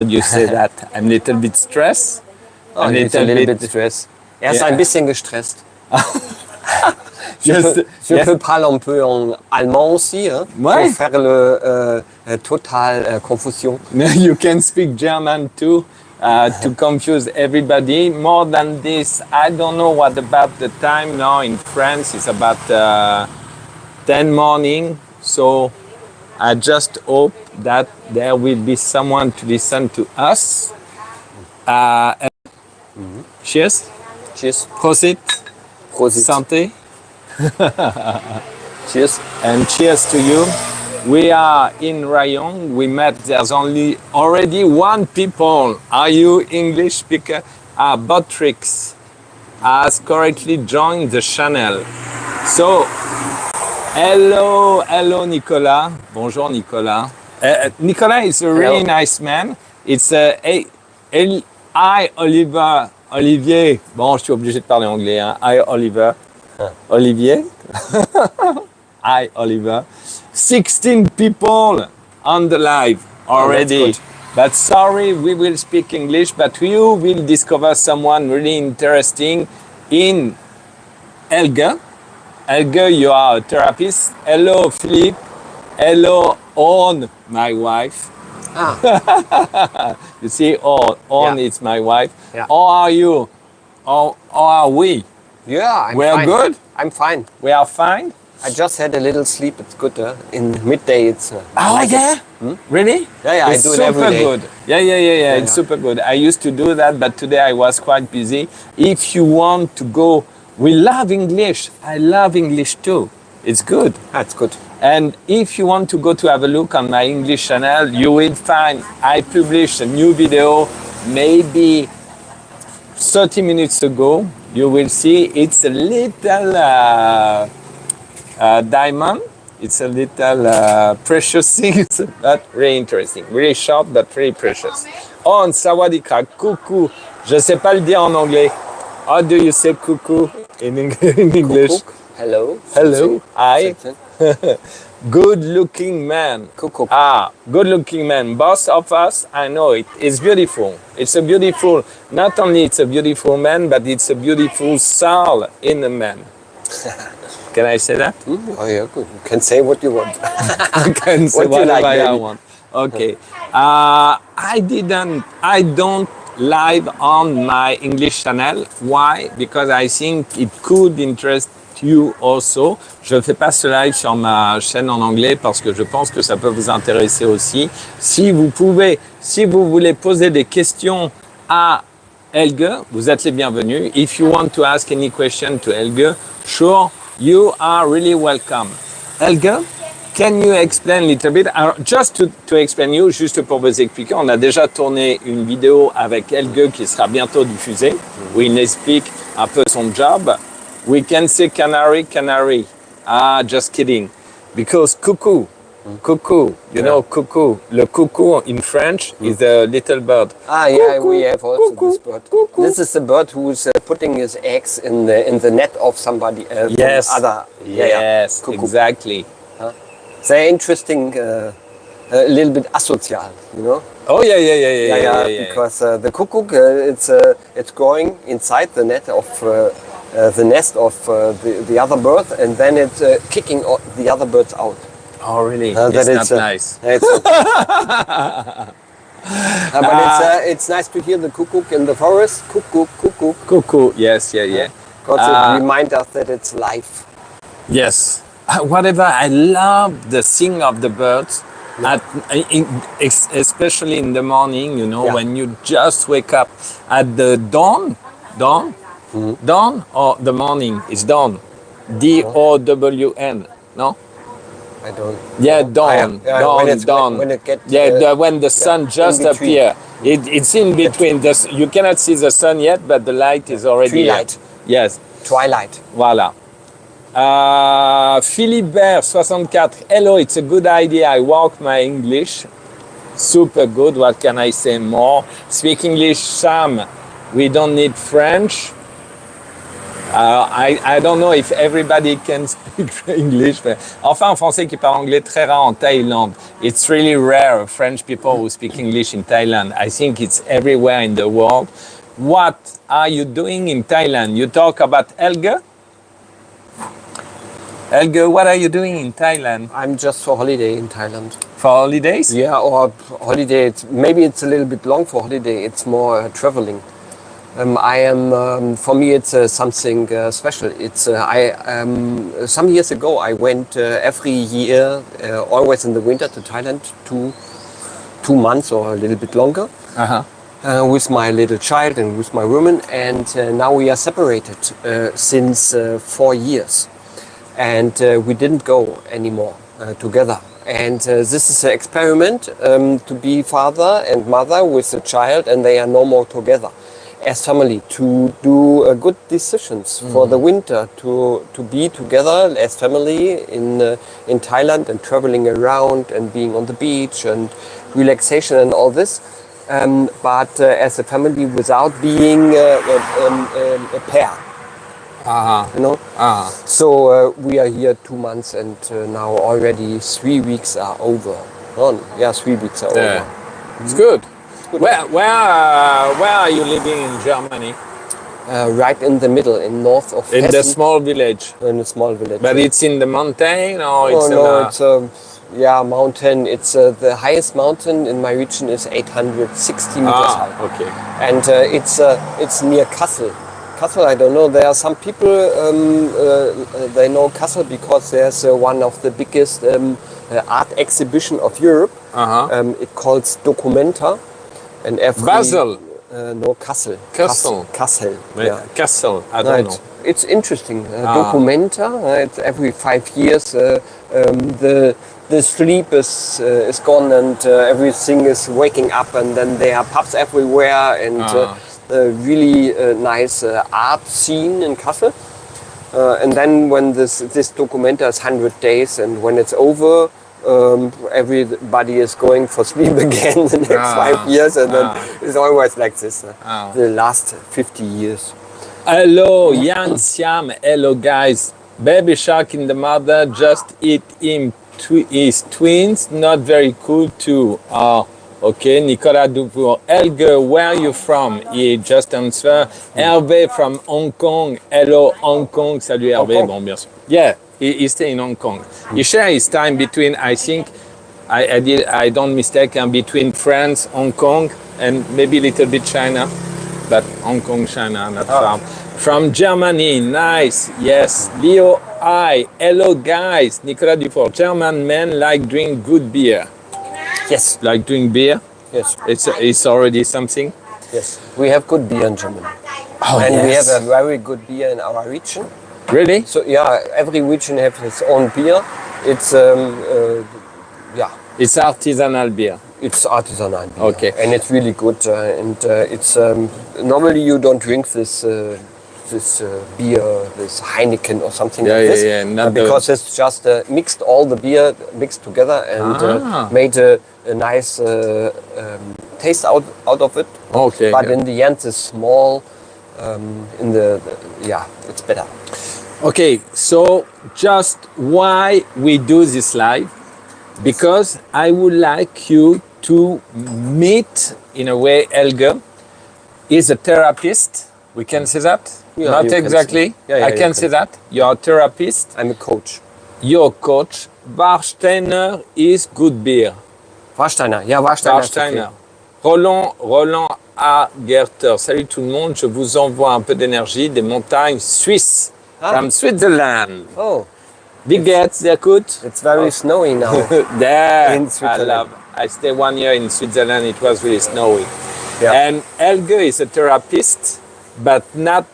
you say that? I'm a little bit stressed. A little bit stressed. Er ist ein bisschen gestresst. Je peux parler un peu en allemand aussi, hein, Ouais. pour faire le total confusion. You can speak German too, to confuse everybody. More than this, I don't know what about the time now in France. It's about 10 morning, so I just hope that there will be someone to listen to us. Cheers. Cheers. Prosit. Prosit. Santé. Cheers. And cheers to you. We are in Rayong. We met, there's already one people. Are you English speaker? Botrix has correctly joined the channel. So, hello Nicolas. Bonjour Nicolas. Nicolas is a really nice man. It's Olivier. Bon, je suis obligé de parler anglais. Hein. Olivier. Hi, Oliver. 16 people on the live already. But sorry, we will speak English, but you will discover someone really interesting in HELGE. HELGE, you are a therapist. Hello, Philippe. Hello, Owen, my wife. You see, Owen is my wife. Yeah. How are you? How are we? Yeah, We are good? I'm fine. We are fine? I just had a little sleep. It's good. In midday, it's. Really? Yeah, it's I do it every day. Good. Yeah. It's super good. I used to do that, but today I was quite busy. If you want to go, we love English. I love English too. It's good. That's good. And if you want to go to have a look on my English channel, you will find I published a new video maybe 30 minutes ago. You will see it's a little diamond. It's a little precious thing, but really interesting. Really short, but really precious. On sawadika, coucou. Je sais pas le dire en anglais. How do you say coucou in English? Coucou. Hello. Hello. Hi. Good looking man. Coucou. Good looking man. Both of us, I know it. It's beautiful. It's a beautiful, not only it's a beautiful man, but it's a beautiful soul in a man. Can I say that? Oh yeah, good. You can say what you want. I can say whatever I want. Okay. I don't live on my English channel. Why? Because I think it could interest you also. Je ne fais pas ce live sur ma chaîne en anglais parce que je pense que ça peut vous intéresser aussi. Si vous voulez poser des questions à HELGE, vous êtes les bienvenus. If you want to ask any question to HELGE, sure, you are really welcome. HELGE, can you explain a little bit? Alors, just to explain you, juste pour vous expliquer, on a déjà tourné une vidéo avec HELGE qui sera bientôt diffusée, où il explique un peu son job. We can say canary. Just kidding. Because cuckoo, you know cuckoo. Le cuckoo in French is a little bird. Yeah, we have also this bird. Cuckoo. This is the bird who is putting his eggs in the net of somebody else. Yes. Yes, exactly. They're interesting, a little bit asocial, you know? Oh yeah. Because the cuckoo, it's growing inside the net of the nest of the other bird, and then it's kicking the other birds out. Oh really? It's not nice. But it's nice to hear the cuckoo in the forest. Cuckoo. Yes, yeah. Because it reminds us that it's life. Yes. Whatever, I love the sing of the birds, especially in the morning, you know, when you just wake up at the dawn, or the morning, it's dawn, D-O-W-N, no? I don't. Yeah, dawn, dawn. When it gets, when the sun just appears. It's in between. You cannot see the sun yet, but the light is already Twilight. Yes. Twilight. Voilà. Philibert 64. Hello, it's a good idea. I work my English. Super good. What can I say more? Speak English, Sam. We don't need French. I don't know if everybody can speak English. Mais enfin, un Français qui parle anglais très rare en Thaïlande. It's really rare French people who speak English in Thailand. I think it's everywhere in the world. What are you doing in Thailand? You talk about HELGE? HELGE, what are you doing in Thailand? I'm just for holiday in Thailand. For holidays? Yeah, or holiday. Maybe it's a little bit long for holiday. It's more traveling. For me, it's something special. It's some years ago I went every year, always in the winter, to Thailand, 2 months or a little bit longer, with my little child and with my woman. And now we are separated since 4 years, and we didn't go anymore together. And this is an experiment to be father and mother with a child, and they are no more together as family, to do good decisions for the winter, to be together as family in Thailand and traveling around and being on the beach and relaxation and all this, but as a family without being a pair. You know. So we are here 2 months, and now already 3 weeks are over. 3 weeks are over. It's good. Where are you living in Germany? Right in the middle, in north of In Hessen. the small village. In a small village. But it's in the mountain, or it's it's a mountain. It's the highest mountain in my region is 860 meters high. Okay. And it's near Kassel. Kassel, I don't know. There are some people they know Kassel because there's one of the biggest art exhibition of Europe. It calls Documenta. And Basel. No, Kassel. Kassel. Kassel. Yeah. Kassel. I don't know. It's interesting. Documenta. It's every 5 years. The sleep is gone, and everything is waking up, and then there are pubs everywhere, and a really nice art scene in Kassel. And then when this Documenta is 100 days, and when it's over, everybody is going for sleep again the next 5 years, and then it's always like this. The last 50 years. Hello, Yan Siam. Hello, guys. Baby shark in the mother just eat him his twins. Not very cool too. Okay, Nicolas Dufour. HELGE, where are you from? He just answered. Hervé from Hong Kong. Hello, Hong Kong. Salut Hervé. Bon, bien sûr. Yeah, he stay in Hong Kong. He share his time between, I think, I don't mistake, between France, Hong Kong, and maybe a little bit China. But Hong Kong, China, not far. From Germany, nice. Yes. Leo, hi. Hello, guys. Nicolas Dufour. German men like drink good beer. Yes. Like doing beer? Yes. It's already something? Yes. We have good beer in Germany. Oh, and yes. we have a very good beer in our region. Really? So yeah, every region has its own beer. It's It's artisanal beer. It's artisanal beer. Okay. And it's really good. It's normally you don't drink this beer, this Heineken or something like this. Not because it's just mixed all the beer mixed together and made a nice taste out of it. Okay. But in the end, it's small. It's better. Okay, so just why we do this live? Because I would like you to meet, in a way, HELGE is a therapist. We can say that? Yeah, Not exactly. I can say that. You're a therapist. I'm a coach. You're a coach. Warsteiner is good beer. Warsteiner. Yeah, Warsteiner. Warsteiner. Roland Agerter. Salut tout le monde. Je vous envoie un peu d'énergie des montagnes suisses. From Switzerland. Oh. Wie geht's? Sehr gut? It's very snowy now. There. In Switzerland. I stayed 1 year in Switzerland. It was really snowy. Yeah. And HELGE is a therapist, but not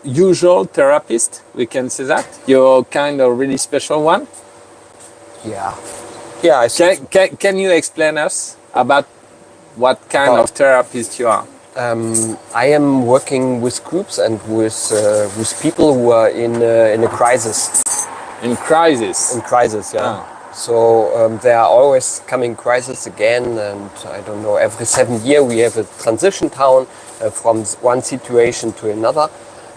usual therapist. We can say that. You're kind of really special one. Yeah. Yeah. Can you explain us about what kind of therapist you are? I am working with groups and with people who are in a crisis. In crisis. In crisis, yeah. So there are always coming crises again, and I don't know. Every 7 years we have a transition town from one situation to another,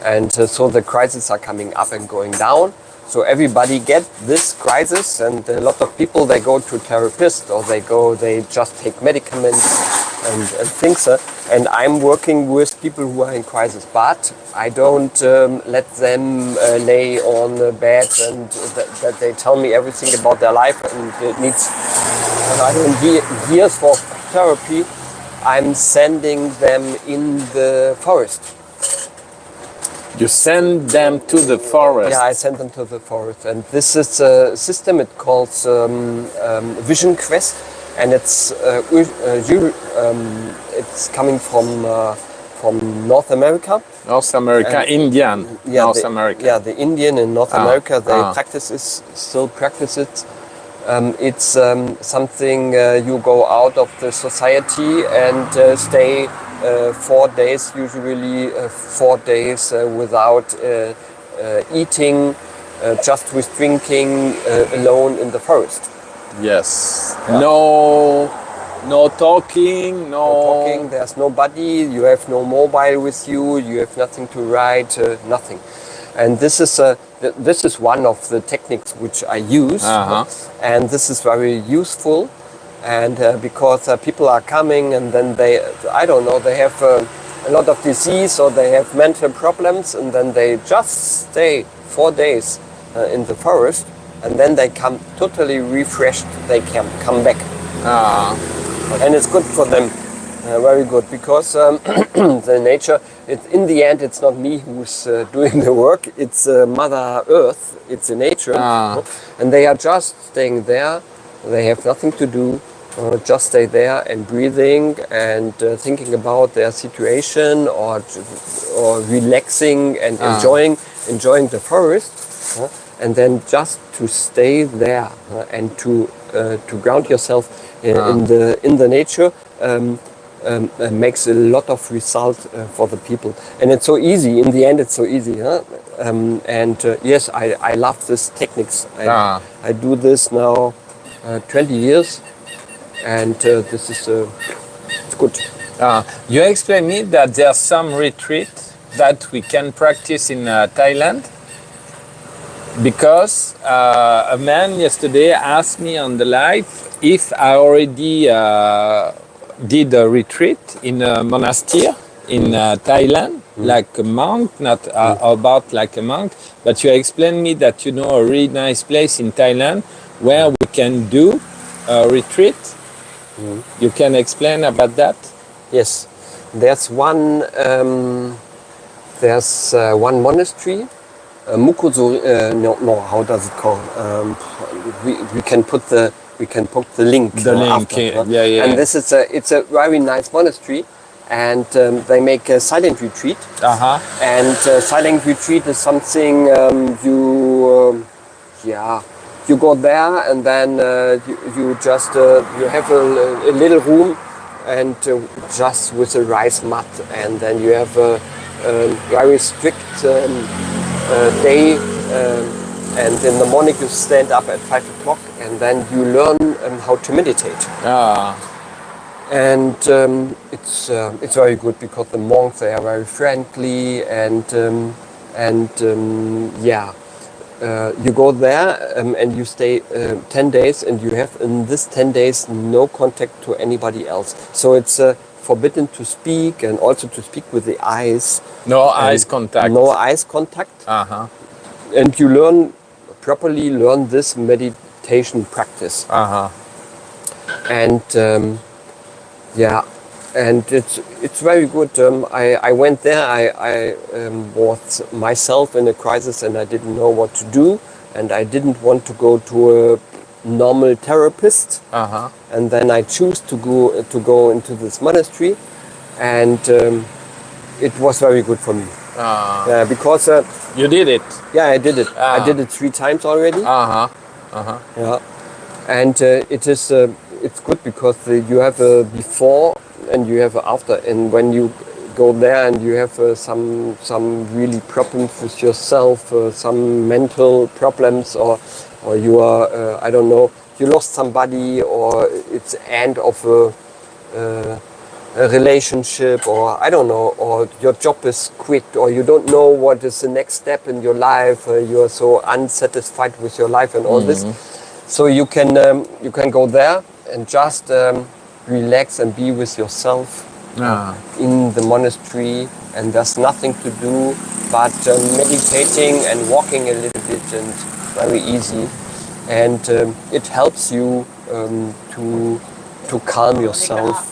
And so the crises are coming up and going down. So everybody get this crisis, and a lot of people, they go to therapists, or they just take medicaments and things. And I'm working with people who are in crisis, but I don't let them lay on the bed and that they tell me everything about their life, and it needs, I don't know, years for therapy. I'm sending them in the forest. You send them to the forest. Yeah, I send them to the forest, and this is a system. It calls Vision Quest, and it's coming from North America. North America, Indian. Yeah, North America. Yeah, the Indian in North America, they still practice it. It's something you go out of the society and stay 4 days, usually 4 days without eating, just with drinking alone in the forest. Yes. Yeah. No talking, No talking, there's nobody, you have no mobile with you, you have nothing to write, nothing. And this is one of the techniques which I use, and this is very useful. And because people are coming, and then they have a lot of disease, or they have mental problems, and then they just stay 4 days in the forest, and then they come totally refreshed. They can come back, and it's good for them, very good, because the nature. In the end, it's not me who's doing the work. It's Mother Earth. It's the nature, and they are just staying there. They have nothing to do. Just stay there and breathing and thinking about their situation, or relaxing and enjoying the forest, and then just to stay there and to ground yourself in the nature makes a lot of result for the people. And it's so easy. In the end, it's so easy. Yes, I love these techniques. I do this now 20 years. And this is it's good. You explained me that there's some retreat that we can practice in Thailand, because a man yesterday asked me on the live if I already did a retreat in a monastery in Thailand, like a monk, not about like a monk, but you explained me that you know a really nice place in Thailand where we can do a retreat. You can explain about that? Yes, there's one monastery, no, how does it call? We can put the link. The link, after, yeah. And this is it's a very nice monastery, and they make a silent retreat. And silent retreat is something you go there, and then you just you have a little room, and just with a rice mat, and then you have a very strict day, and in the morning you stand up at 5 o'clock, and then you learn how to meditate. And it's very good, because the monks, they are very friendly, and you go there and you stay 10 days, and you have in this 10 days no contact to anybody else. So it's forbidden to speak, and also to speak with the eyes. No eyes contact. No eyes contact. And you properly learn this meditation practice. And and it's very good. I went there. I was myself in a crisis, and I didn't know what to do, and I didn't want to go to a normal therapist. And then I choose to go into this monastery, and it was very good for me. Because you did it. Yeah, I did it. I did it 3 times already. Yeah, and it's good, because you have a before and you have a after, and when you go there and you have some really problems with yourself, some mental problems, or you are I don't know, you lost somebody, or it's end of a relationship, or I don't know, or your job is quit, or you don't know what is the next step in your life, you are so unsatisfied with your life and all this. So you can go there and just relax and be with yourself in the monastery, and there's nothing to do but meditating and walking a little bit, and very easy, and it helps you to calm yourself.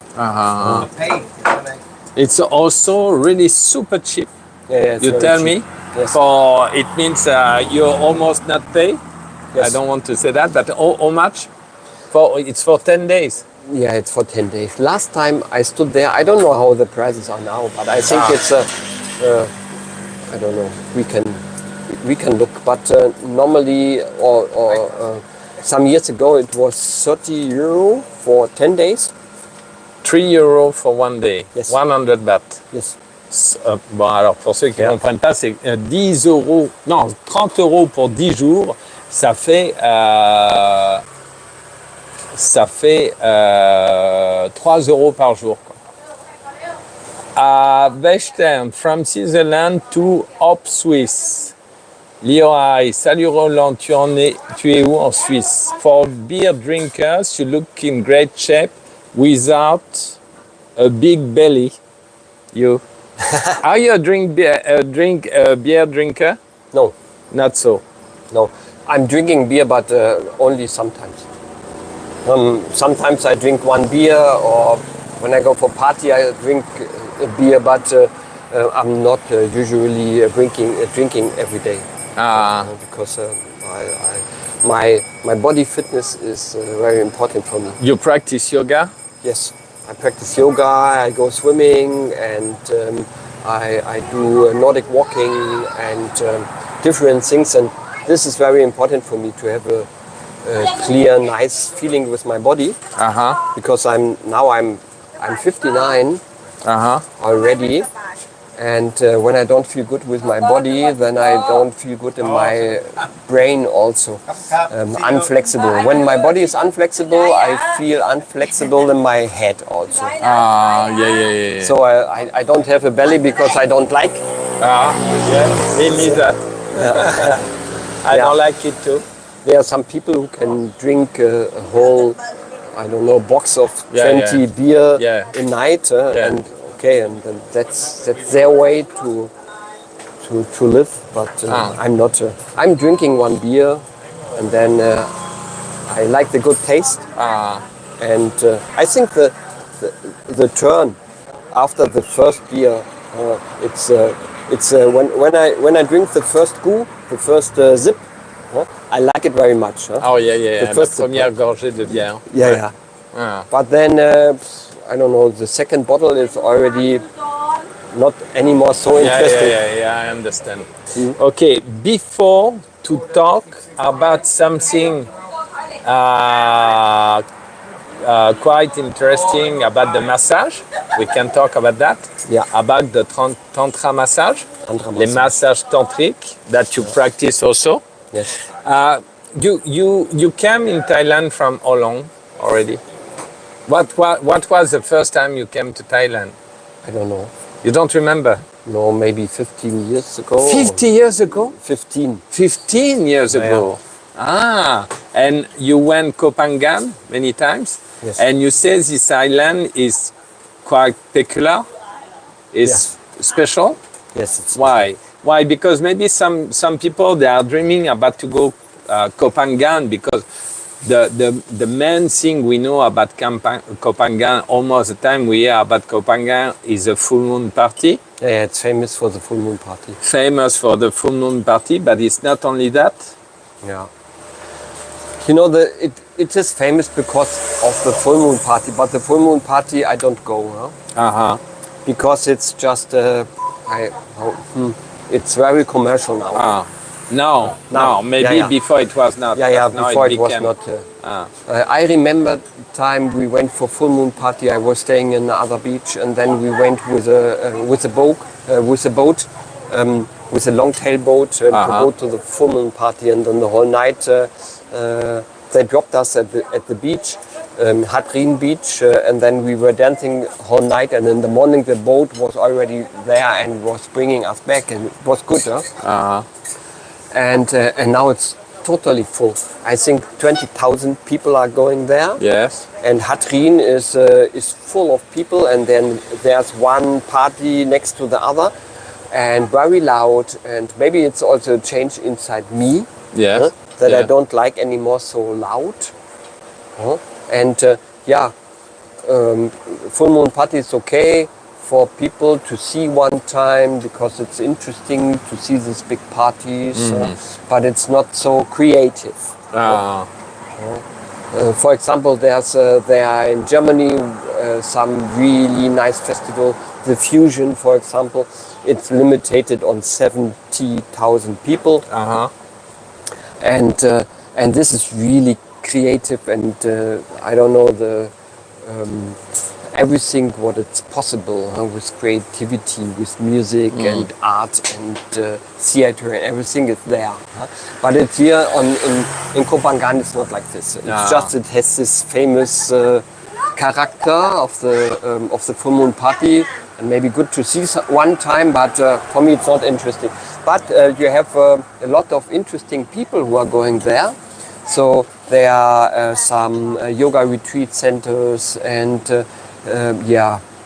It's also really super cheap. Yeah, You tell me? Yes. For it means you're almost not pay. Yes. I don't want to say that, but how much? It's for 10 days. Yeah, it's for 10 days. Last time I stood there, I don't know how the prices are now, but I think it's I don't know. We can look, but normally or some years ago it was 30 euro for 10 days. 3 euros for one day. Yes. 100 baht. Yes. Bon, alors pour ceux qui ne comprennent pas, c'est 10 euros, non, 30 euros pour 10 jours, ça fait 3 euros par jour. Vechten, from Switzerland to Hop Swiss. Lioai, salut Roland, tu es où en Suisse? For beer drinkers, you look in great shape without a big belly. You. Are you a beer drinker? No. Not so. No. I'm drinking beer, but only sometimes. Sometimes I drink one beer, or when I go for party I drink a beer, but I'm not usually drinking every day. Because my body fitness is very important for me. You practice yoga? Yes, I practice yoga, I go swimming, and I do Nordic walking and different things, and this is very important for me to have a clear, nice feeling with my body. Because I'm 59 already, and when I don't feel good with my body, then I don't feel good in my brain also. Unflexible. When my body is unflexible, I feel unflexible in my head also. Yeah. So I don't have a belly because I don't like. Yeah, me neither. I don't like it too. There are some people who can drink a whole, I don't know, box of 20 beer a night, and that's their way to live. But I'm not. I'm drinking one beer, and then I like the good taste. And I think the turn after the first beer, it's when I drink the first goût, the first sip. I like it very much. Oh yeah. The first première gorgée de bière. Yeah. But then I don't know. The second bottle is already not anymore so interesting. Yeah. I understand. Okay, before to talk about something quite interesting about the massage, we can talk about that. Yeah. About the tantra massage, les massages tantriques that you practice also. Yes. You came in Thailand from how long already? What was the first time you came to Thailand? I don't know. You don't remember? No, maybe 15 years ago. 50 years ago? 15. 15 years ago. And you went Kopangan many times? Yes. And you say this island is quite peculiar? Is special? Yes. It's Why? Why? Because maybe some people, they are dreaming about to go Kopangan, because the main thing we know about Kopangan, almost the time we hear about Kopangan, is a full moon party. Yeah, it's famous for the full moon party. Famous for the full moon party, but it's not only that. Yeah. You know, it is famous because of the full moon party, but the full moon party I don't go. Because it's just it's very commercial now. No, maybe before it was not. Before it was not. I remember the time we went for full moon party. I was staying in another beach, and then we went with a boat, with a long tail boat to go to the full moon party. And then the whole night they dropped us at the beach, Hatrin beach, and then we were dancing all night, and in the morning the boat was already there and was bringing us back, and it was good, huh? And now it's totally full. I think 20,000 people are going there. Yes. And Hatrin is full of people, and then there's one party next to the other, and very loud. And maybe it's also a change inside me. Yes. That I don't like anymore so loud. And full moon party is okay for people to see one time because it's interesting to see these big parties, but it's not so creative. For example, there are in Germany some really nice festival. The Fusion, for example, it's limited on 70,000 people, and this is really creative, and I don't know everything what it's possible with creativity, with music and art and theater, and everything is there. But it's here in Kopangan, it's not like this. It's just it has this famous character of the full moon party, and maybe good to see one time. But for me, it's not interesting. But you have a lot of interesting people who are going there. So there are some yoga retreat centers, and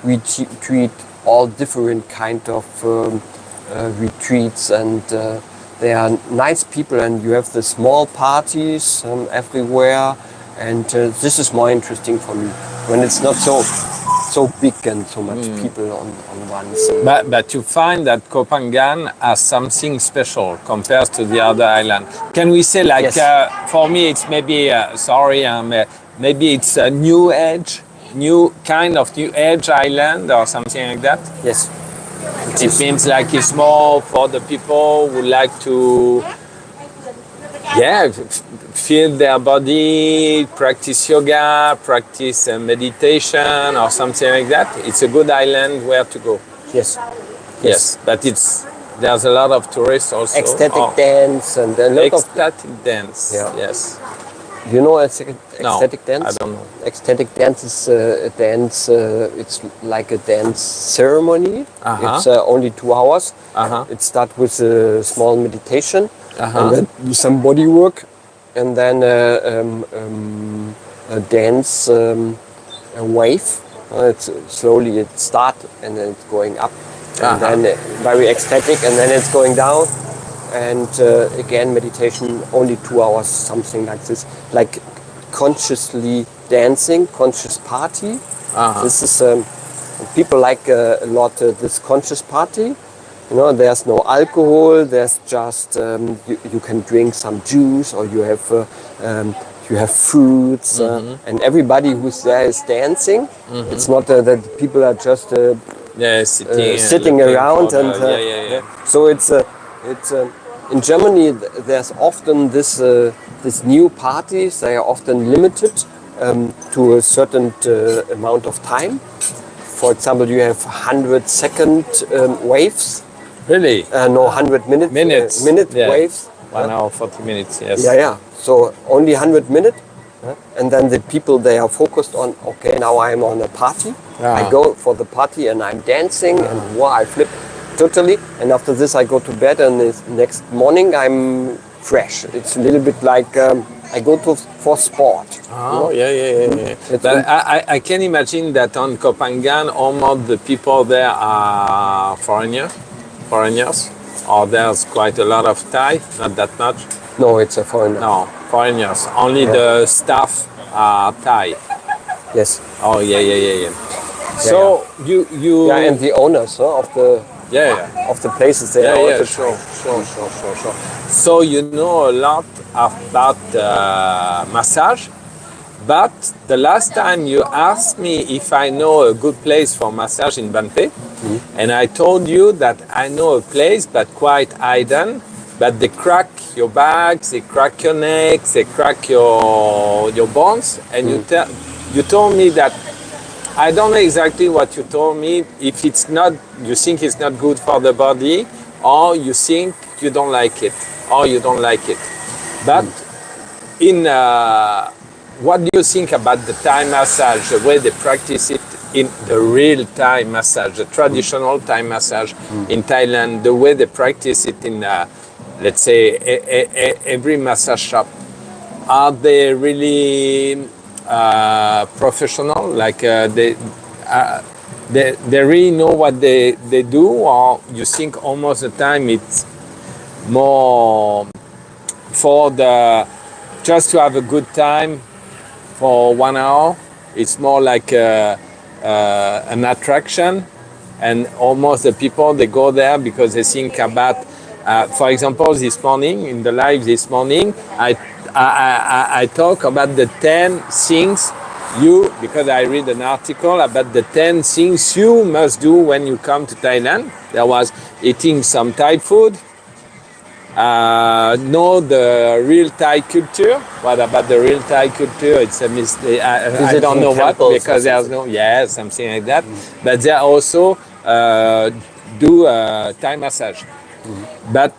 retreat all different kind of retreats, and they are nice people, and you have the small parties everywhere, and this is more interesting for me when it's not so big and so much people on once. But you find that Kopangan has something special compared to the other island. Can we say like, for me it's maybe, maybe it's a new age island or something like that? Yes. It means like it's more for the people who like to feel their body, practice yoga, practice meditation or something like that. It's a good island where to go. Yes, but there's a lot of tourists also. Ecstatic dance and a lot ecstatic dance. Yes. You know ecstatic dance? I don't know. Ecstatic dance is a dance. It's like a dance ceremony. It's only 2 hours. It starts with a small meditation, and then do some body work, and then a dance wave. It's slowly it starts, and then it's going up, and then very ecstatic, and then it's going down. And again, meditation, only 2 hours, something like this. Like consciously dancing, conscious party. This is, people like a lot this conscious party. You know, there's no alcohol, there's just, you can drink some juice, or you have fruits, and everybody who's there is dancing. It's not that people are just sitting around. So it's in Germany, there's often this new parties. They are often limited to a certain amount of time. For example, you have 100-second waves. Really? No, 100-minute waves. 1 hour, 40 minutes, yes. So only 100 minutes. And then the people, they are focused on, okay, now I'm on a party. I go for the party and I'm dancing, and I flip totally. And after this, I go to bed, and the next morning I'm fresh. It's a little bit like I go for sport. But I can imagine that on Kopangan, almost the people there are foreigners, or there's quite a lot of Thai, not that much. No, it's a foreigner. No, foreigners. Only the staff are Thai. Yes. Oh, yeah. So you and the owners of the of the places there. Sure. So you know a lot about massage, but the last time you asked me if I know a good place for massage in Banpé, and I told you that I know a place, but quite hidden. But they crack your back, they crack your neck, they crack your bones, and you told me that. I don't know exactly what you told me. If it's not, you think it's not good for the body, or you think you don't like it, But in what do you think about the Thai massage, the way they practice it in the real Thai massage, the traditional Thai massage in Thailand, the way they practice it in, let's say, every massage shop? Are they really professional? Like they really know what they do, or you think almost the time it's more for the just to have a good time for 1 hour? It's more like an attraction, and almost the people they go there because they think about. For example, this morning in the live this morning, I talk about the 10 things because I read an article about the 10 things you must do when you come to Thailand. There was eating some Thai food, know the real Thai culture. What about the real Thai culture? It's a mistake. I don't know what, because there's no, something like that. But they also do Thai massage. But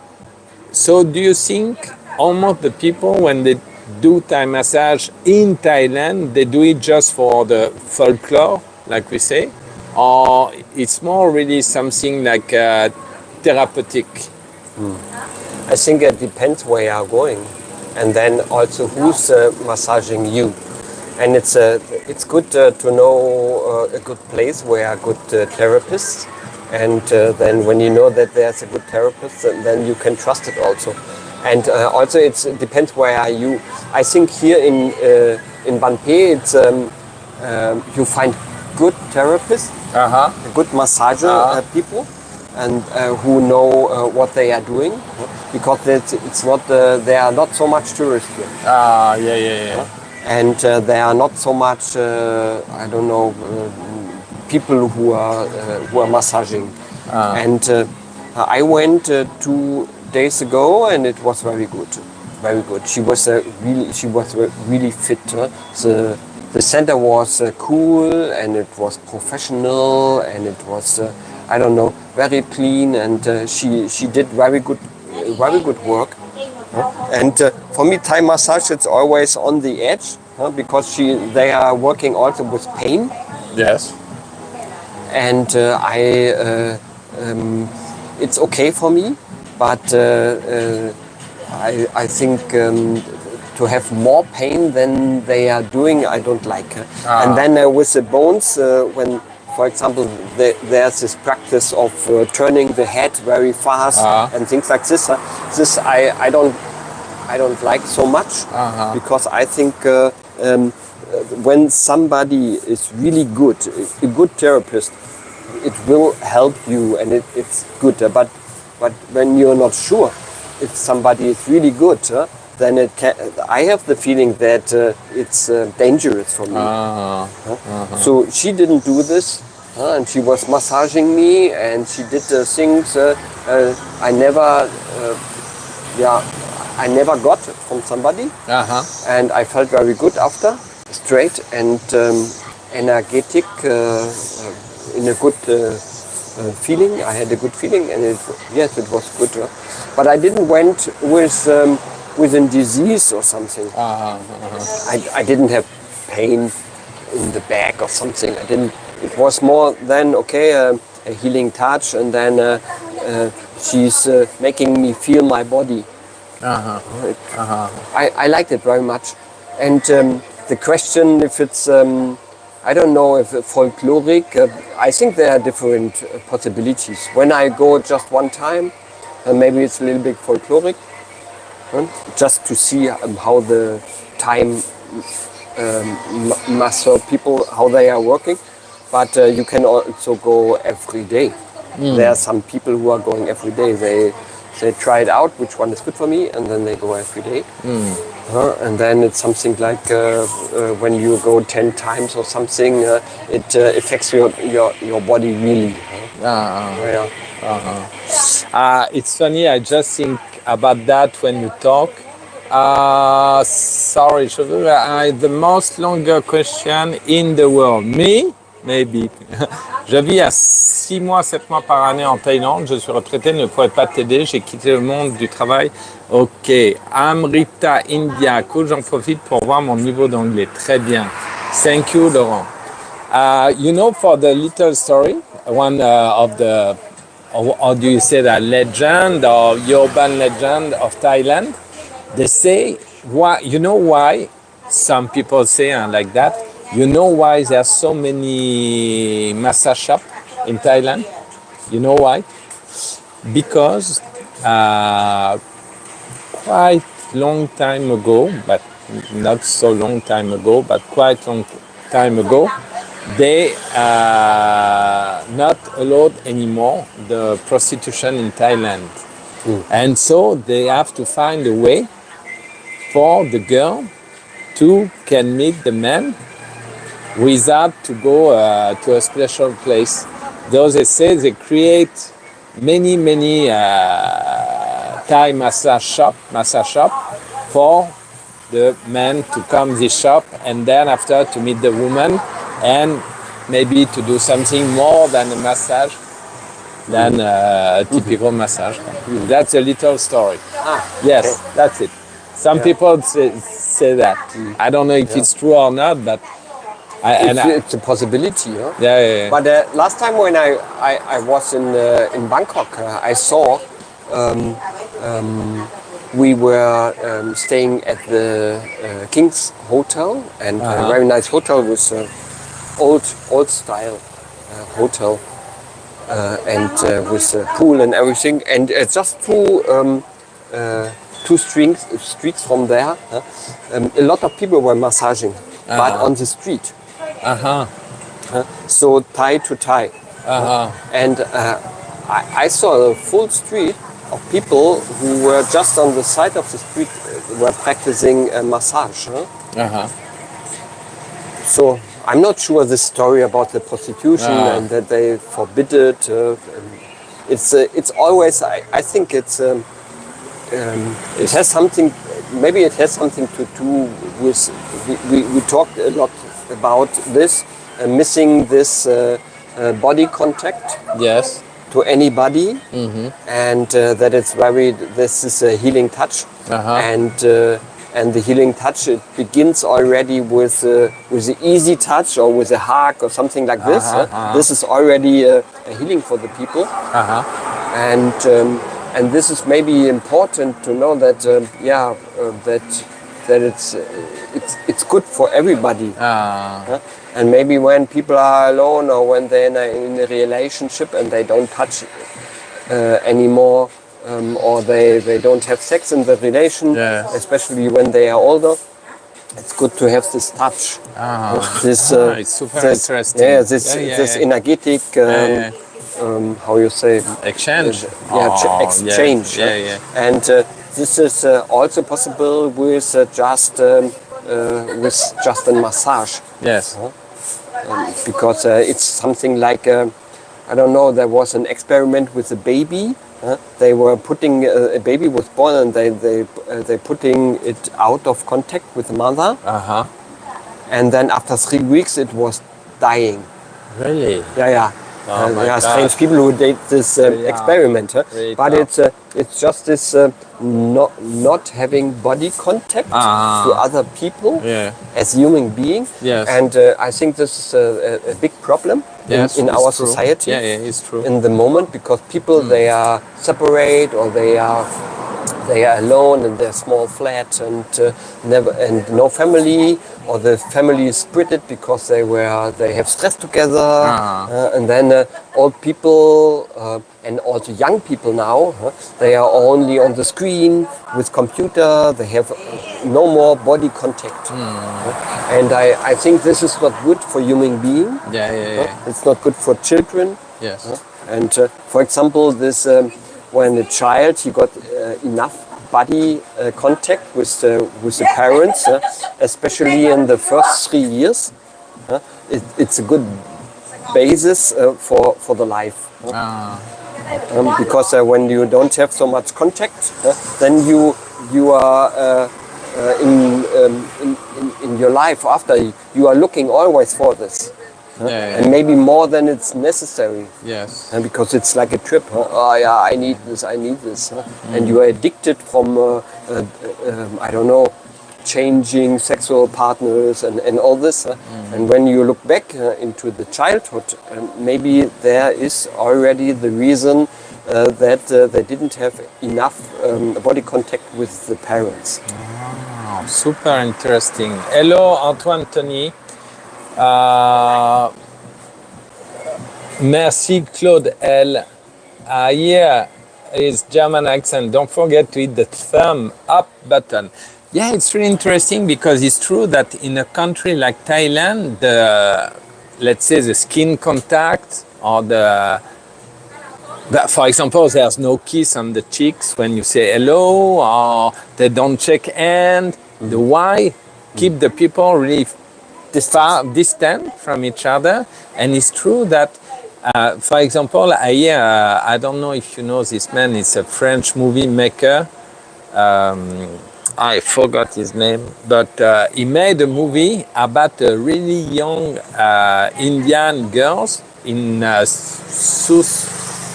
so do you think almost the people, when they do Thai massage in Thailand, they do it just for the folklore, like we say, or it's more really something like therapeutic? I think it depends where you are going, and then also who's massaging you. And it's good to know a good place where are good therapists, and then when you know that there's a good therapist, then you can trust it also. And also it depends where are you. I think here in Banpé, it's you find good therapists, good massager people, and who know what they are doing, because it's not there are not so much tourists here. And there are not so much I don't know people who are massaging. And I went 2 days ago, and it was very good, very good. She was really fit. The center was cool, and it was professional, and it was I don't know, very clean, and she did very good work. And for me, Thai massage, it's always on the edge, because they are working also with pain. Yes. And it's okay for me, but I think to have more pain than they are doing, I don't like. And then with the bones, when, for example, there's this practice of turning the head very fast and things like this. This I don't like so much, because I think when somebody is really good, a good therapist, it will help you, and it's good. But when you're not sure if somebody is really good, then I have the feeling that it's dangerous for me. So she didn't do this, and she was massaging me, and she did things I never got from somebody, and I felt very good after, straight and energetic, in a good feeling. I had a good feeling, and it was good. But I didn't went with a disease or something. I didn't have pain in the back or something. I didn't. It was more than a healing touch, and then she's making me feel my body. I liked it very much. And the question if it's I don't know if folkloric. I think there are different possibilities. When I go just one time, maybe it's a little bit folkloric, just to see how the time master people, how they are working. But you can also go every day. There are some people who are going every day. They try it out, which one is good for me, and then they go every day. And then it's something like when you go 10 times or something, it affects your body really. It's funny, I just think about that when you talk. Sorry, the most longer question in the world. Me, Maybe. Je vis à 6 mois, 7 mois par année en Thaïlande. Je suis retraité, ne pourrais pas t'aider. J'ai quitté le monde du travail. Ok. Amrita, India. Cool, j'en profite pour voir mon niveau d'anglais. Très bien. Thank you, Laurent. You know, for the little story, one of the, how do you say that, legend or urban legend of Thailand, they say, why, you know why some people say like that? You know why there's so many massage shops in Thailand? You know why? Because quite long time ago, but not so long time ago, but quite long time ago, they not allowed anymore the prostitution in Thailand. And so they have to find a way for the girl to can meet the man without to go to a special place. Though they say they create many Thai massage shop for the man to come this shop and then after to meet the woman and maybe to do something more than a massage, than a typical massage. That's a little story. Yes, okay. That's it. Some people say that. I don't know if it's true or not, but it's a possibility. Huh? Yeah. But last time when I was in Bangkok, I saw we were staying at the King's Hotel, and a very nice hotel with old style hotel, and with a pool and everything, and just two streets from there, a lot of people were massaging, but on the street. So Thai to Thai. And I saw a full street of people who were just on the side of the street were practicing a massage. So I'm not sure the story about the prostitution and that they forbid it. It's always, I think it has something, maybe it has something to do with, we talked a lot about this, missing this body contact. Yes. To anybody, and that this is a healing touch, and the healing touch, it begins already with an easy touch or with a hug or something like this. This is already a healing for the people, and this is maybe important to know that that it's good for everybody. And maybe when people are alone or when they're in a relationship and they don't touch anymore, or they don't have sex in the relation, especially when they are older, it's good to have this touch. It's super interesting. This energetic, how you say? Exchange. Exchange. And this is also possible with just a massage. Yes. Because it's something like, I don't know, there was an experiment with a baby. They were putting, a baby was born and they putting it out of contact with the mother. And then after 3 weeks it was dying. Really? Yeah. Strange people who did this experiment. But it's just this not having body contact to other people as human being. Yes. And I think this is a big problem in our society. It's true. In the moment, because people they are separate or they are alone in their small flat and no family, or the family is split because they have stress together, and then old people and also young people now they are only on the screen with computer. They have no more body contact, and I think this is not good for human being. It's not good for children. Yes. And for example, this. When a child he got enough body contact with the parents, especially in the first 3 years, it's a good basis for the life. Because when you don't have so much contact, then you are in your life after you are looking always for this. and maybe more than it's necessary. Yes. And because it's like a trip. Oh yeah, I need this. And you are addicted from I don't know, changing sexual partners and all this. And when you look back into the childhood, maybe there is already the reason that they didn't have enough body contact with the parents. Oh, super interesting. Hello, Antoine Tony. Merci, Claude L. Yeah, his German accent. Don't forget to hit the thumb up button. Yeah, it's really interesting because it's true that in a country like Thailand, let's say the skin contact or for example, there's no kiss on the cheeks when you say hello, or they don't shake hand. The why keep the people really distant from each other. And it's true that, for example, I don't know if you know this man. It's a French movie maker. I forgot his name, but he made a movie about a really young Indian girls in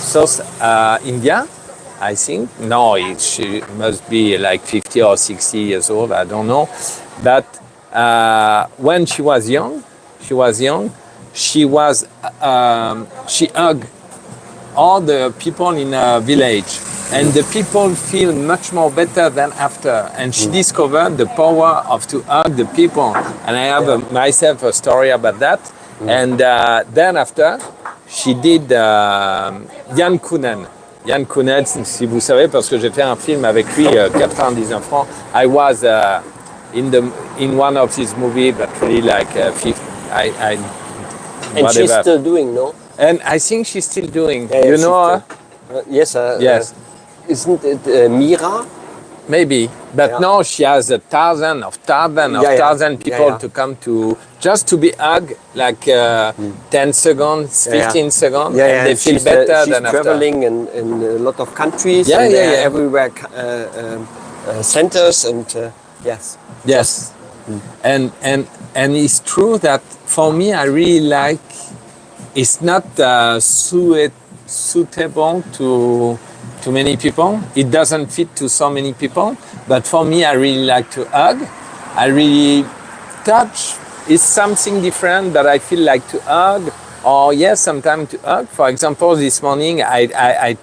South India, I think. No, she must be like 50 or 60 years old, I don't know. But when she was young, she hugged all the people in a village. And the people feel much more better than after. And she discovered the power of to hug the people. And I have myself a story about that. And then after, she did Yann Kounen. Yann Kounen, si vous savez, parce que j'ai fait un film avec lui, 99 francs. I was in one of his movies, but really like 50. And she's still doing, no? And I think she's still doing. Yeah, you know her? Yes. Yes. Isn't it Mira? Maybe, but no, she has thousands of people to come to just to be hugged, like 10 seconds, 15 seconds, and they feel better than after. She's traveling in a lot of countries, everywhere centers, and yes. And it's true that for me, I really like. It's not suitable to many people. It doesn't fit to so many people. But for me, I really like to hug. I really touch. It's something different that I feel like to hug. Or sometimes to hug. For example, this morning I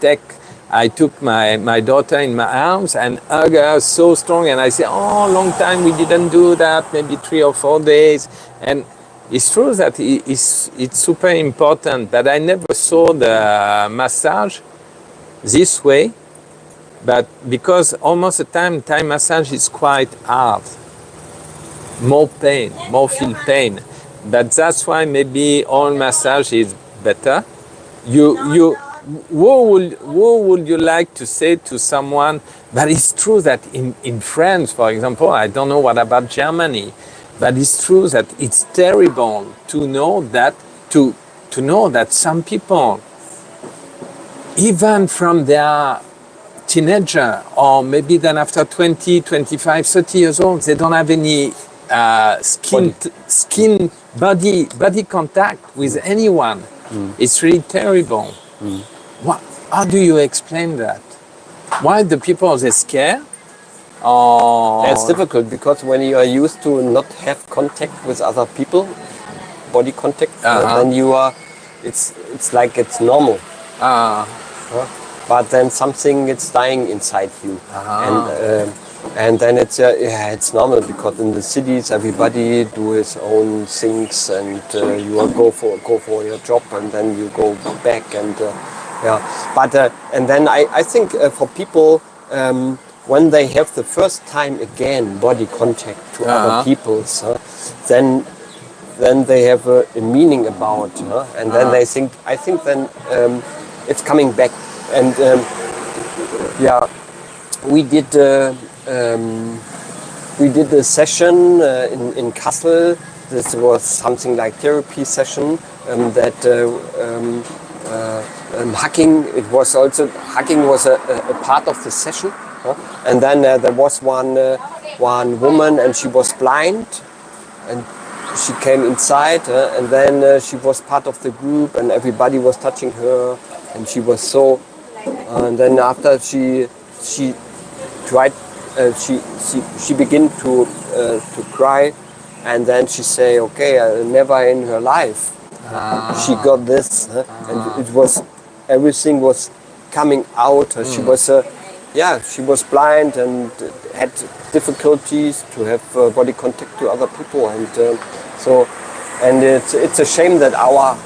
took my daughter in my arms and hug her so strong. And I say, long time we didn't do that. Maybe 3 or 4 days. And it's true that it's super important. But I never saw the massage this way, but because almost the time Thai massage is quite hard, more feel pain. But that's why maybe all massage is better. What would you like to say to someone? But it's true that in France, for example, I don't know what about Germany, but it's true that it's terrible to know that some people, even from their teenager, or maybe then after 20, 25, 30 years old, they don't have any body contact with anyone. It's really terrible. How do you explain that? Why the people, they scare? It's difficult because when you are used to not have contact with other people, body contact, then you are, it's like it's normal. But then something is dying inside you, and then it's normal because in the cities everybody do his own things, and you go for your job, and then you go back, and But and then I think for people when they have the first time again body contact to other people, then they have a meaning about, and then they think. I think then. It's coming back, and we did a session in Kassel. This was something like therapy session hugging. It was also hugging was a part of the session, and then there was one woman, and she was blind, and she came inside, and then she was part of the group, and everybody was touching her, and she was so. And then after she tried, she began to cry, and then she say, okay, never in her life she got this, and it was everything was coming out. She was she was blind and had difficulties to have body contact to other people, and and it's a shame that I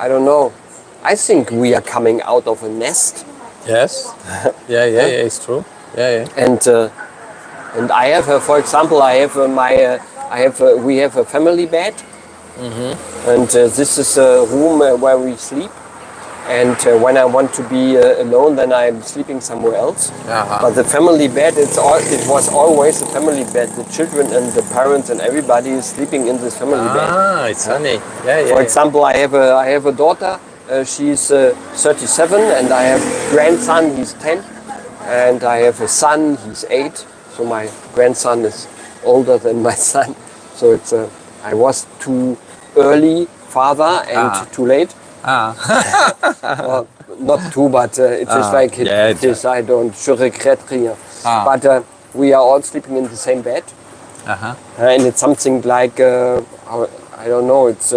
don't know. I think we are coming out of a nest. Yes. Yeah, it's true. Yeah. And I have, for example, we have a family bed, and this is a room where we sleep. And when I want to be alone, then I'm sleeping somewhere else. But the family bed, it was always a family bed. The children and the parents and everybody is sleeping in this family bed. Ah, it's funny. Yeah. For example, I have a daughter. She's 37, and I have a grandson. He's 10, and I have a son. He's 8. So my grandson is older than my son. So it's I was too early father and too late. Well, not too, but it's just like it is. I don't. Je regrette rien. But we are all sleeping in the same bed, and it's something like I don't know. It's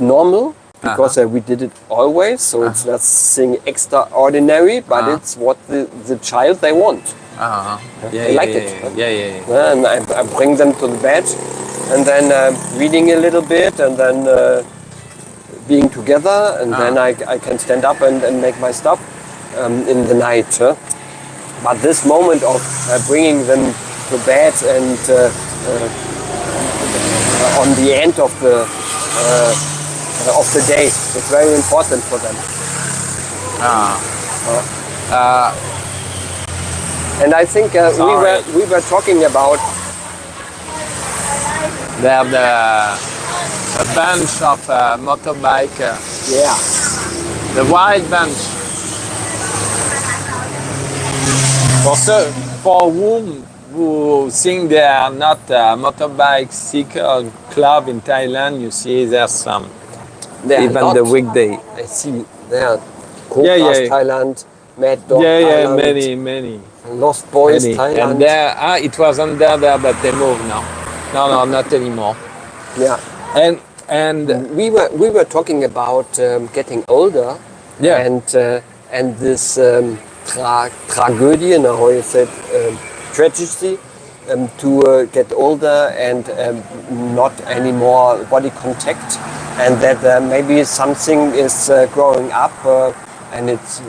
normal because we did it always. So it's nothing extraordinary, but it's what the child they want. They like it. Yeah. And I bring them to the bed, and then reading a little bit, and then. Being together, and then I can stand up and make my stuff in the night. But this moment of bringing them to bed and on the end of the day is very important for them. And I think we were talking about a bunch of motorbike. The white bunch. For whom who think they are not a motorbike seeker club in Thailand, you see there's some. Even the weekday. I see there are Thailand, Mad Dog Thailand. Many. Lost Boys Thailand. And there, it was under there, but they moved now. No, not anymore. Yeah. And we were talking about getting older, and this tragedy, how you said, tragedy, to get older and not anymore body contact, and that maybe something is growing up, and it's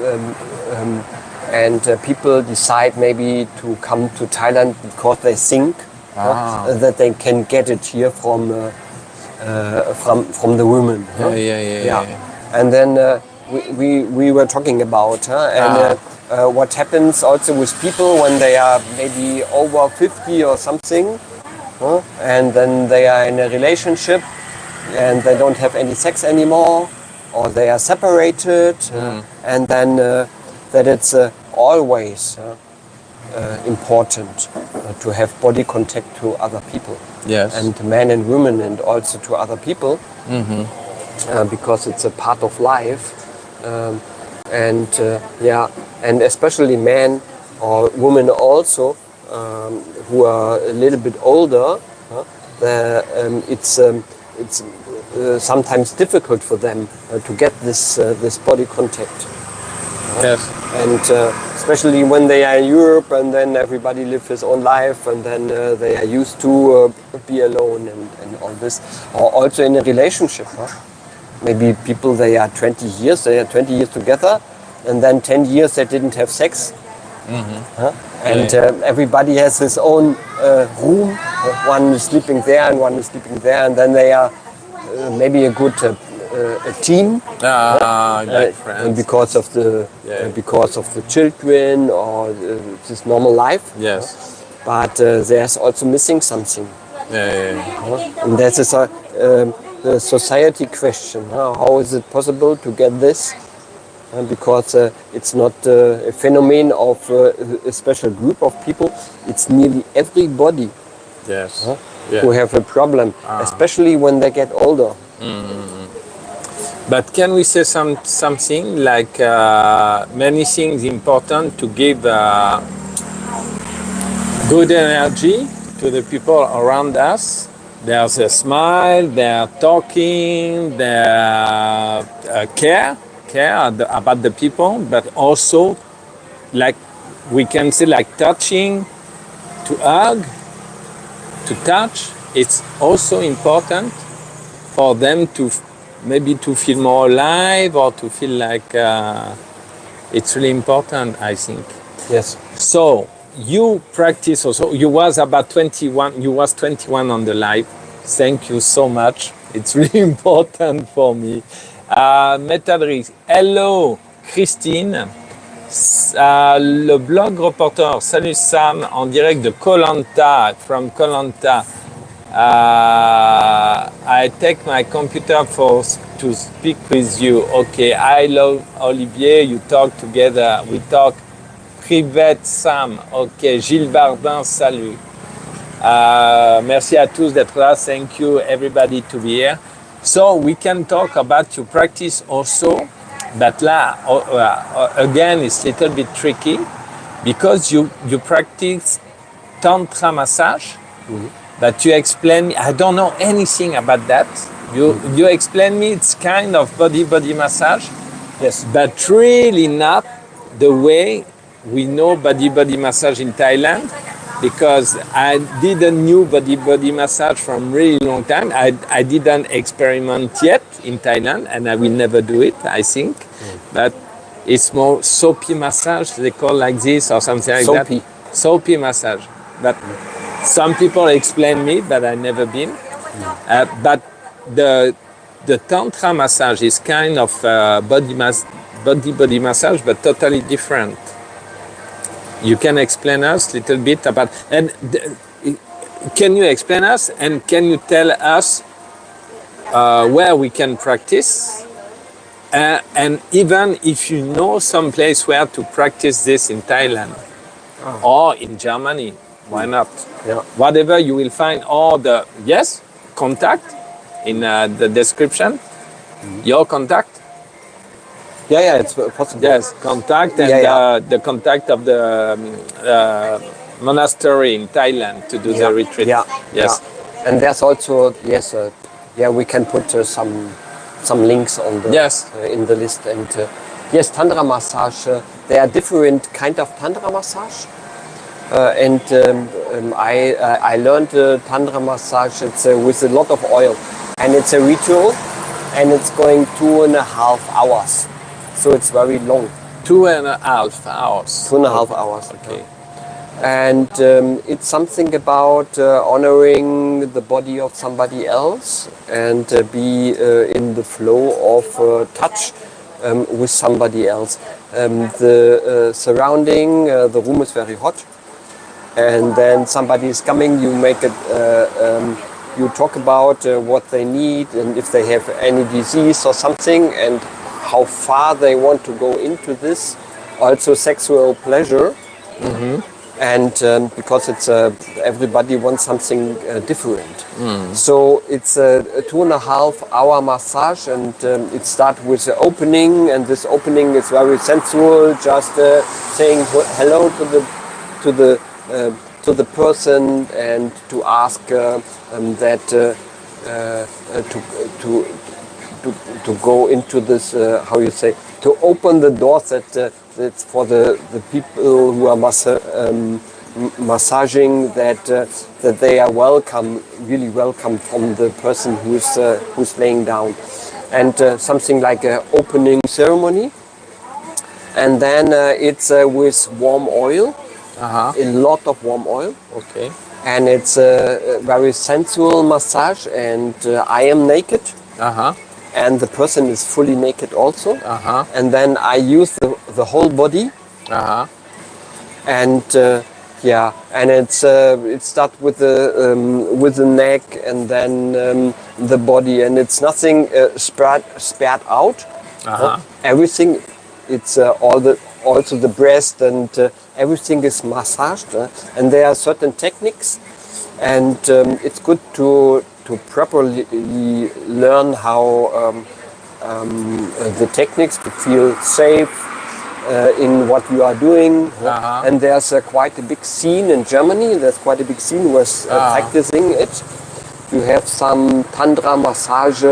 and people decide maybe to come to Thailand because they think that they can get it here from the women. And then we were talking about what happens also with people when they are maybe over 50 or something, and then they are in a relationship and they don't have any sex anymore, or they are separated, and then that it's always important to have body contact to other people. Yes. And men and women, and also to other people, because it's a part of life, and especially men or women also who are a little bit older. It's sometimes difficult for them to get this body contact. Yes. And especially when they are in Europe, and then everybody lives his own life, and then they are used to be alone and all this. Or also in a relationship. Maybe people, they are 20 years together, and then 10 years they didn't have sex. And everybody has his own room. One is sleeping there and one is sleeping there, and then they are maybe a good a team, like friends. because of the children or this normal life. Yes. But there's also missing something. And that is a society question. How is it possible to get this? Because it's not a phenomenon of a special group of people. It's nearly everybody. Yes. who have a problem, especially when they get older. But can we say something like many things important to give good energy to the people around us? There's a smile, they're talking, they're care about the people, but also like we can say like touching, to hug, to touch. It's also important for them to maybe to feel more alive or to feel like it's really important, I think. Yes. So you practice also. You was about 21. You was 21 on the live. Thank you so much. It's really important for me. Métadrix. Hello, Christine. Le blog reporter. Salut Sam, en direct de Koh Lanta, from Koh Lanta. I take my computer to speak with you. Okay, I love Olivier. You talk together. We talk. Privet Sam. Ok, Gilles Bardin, salut. Merci à tous d'être là. Thank you, everybody, to be here. So we can talk about your practice also, but là, again, it's a little bit tricky because you practice Tantra massage, but you explain me, I don't know anything about that. You explain me it's kind of body massage, yes, but really not the way we know body massage in Thailand, because I didn't know body massage from really long time. I didn't experiment yet in Thailand, and I will never do it, I think. But it's more soapy massage, they call like this or something like Soapy. that. Soapy massage. But some people explain me, but I never been. But the Tantra massage is kind of body massage, but totally different. You can explain us a little bit about, and can you explain us and can you tell us where we can practice? And even if you know some place where to practice this in Thailand or in Germany, why not? Yeah. Whatever you will find all the, yes, contact in the description, your contact. Yeah, it's possible. Yes, contact and the contact of the monastery in Thailand to do the retreat. Yeah, yes. Yeah. And there's also, yes, we can put some links on the in the list. And yes, Tantra massage, there are different kind of Tantra massage. I learned Tantra massage, it's with a lot of oil. And it's a ritual, and it's going 2.5 hours. So it's very long. 2.5 hours. 2.5 hours. Okay. And it's something about honoring the body of somebody else and be in the flow of touch with somebody else. The surrounding, the room is very hot, and then somebody is coming. You make it. You talk about what they need and if they have any disease or something, and how far they want to go into this. Also sexual pleasure. And because it's everybody wants something different. So it's a 2.5 hour massage, and it starts with the opening, and this opening is very sensual, just saying hello to the person, and to ask that to go into this, how you say, to open the doors that it's for the people who are massaging, that they are welcome, really welcome from the person who's laying down, and something like an opening ceremony, and then it's with warm oil, a lot of warm oil. Okay. And it's a very sensual massage, and I am naked. And the person is fully naked also. And then I use the whole body. And and it starts with the neck, and then the body, and it's nothing spread out. Everything, it's also the breast, and everything is massaged. And there are certain techniques and it's good to properly learn how the techniques to feel safe in what you are doing. And there's quite a big scene in Germany. There's quite a big scene who is practicing it. You have some tantra massage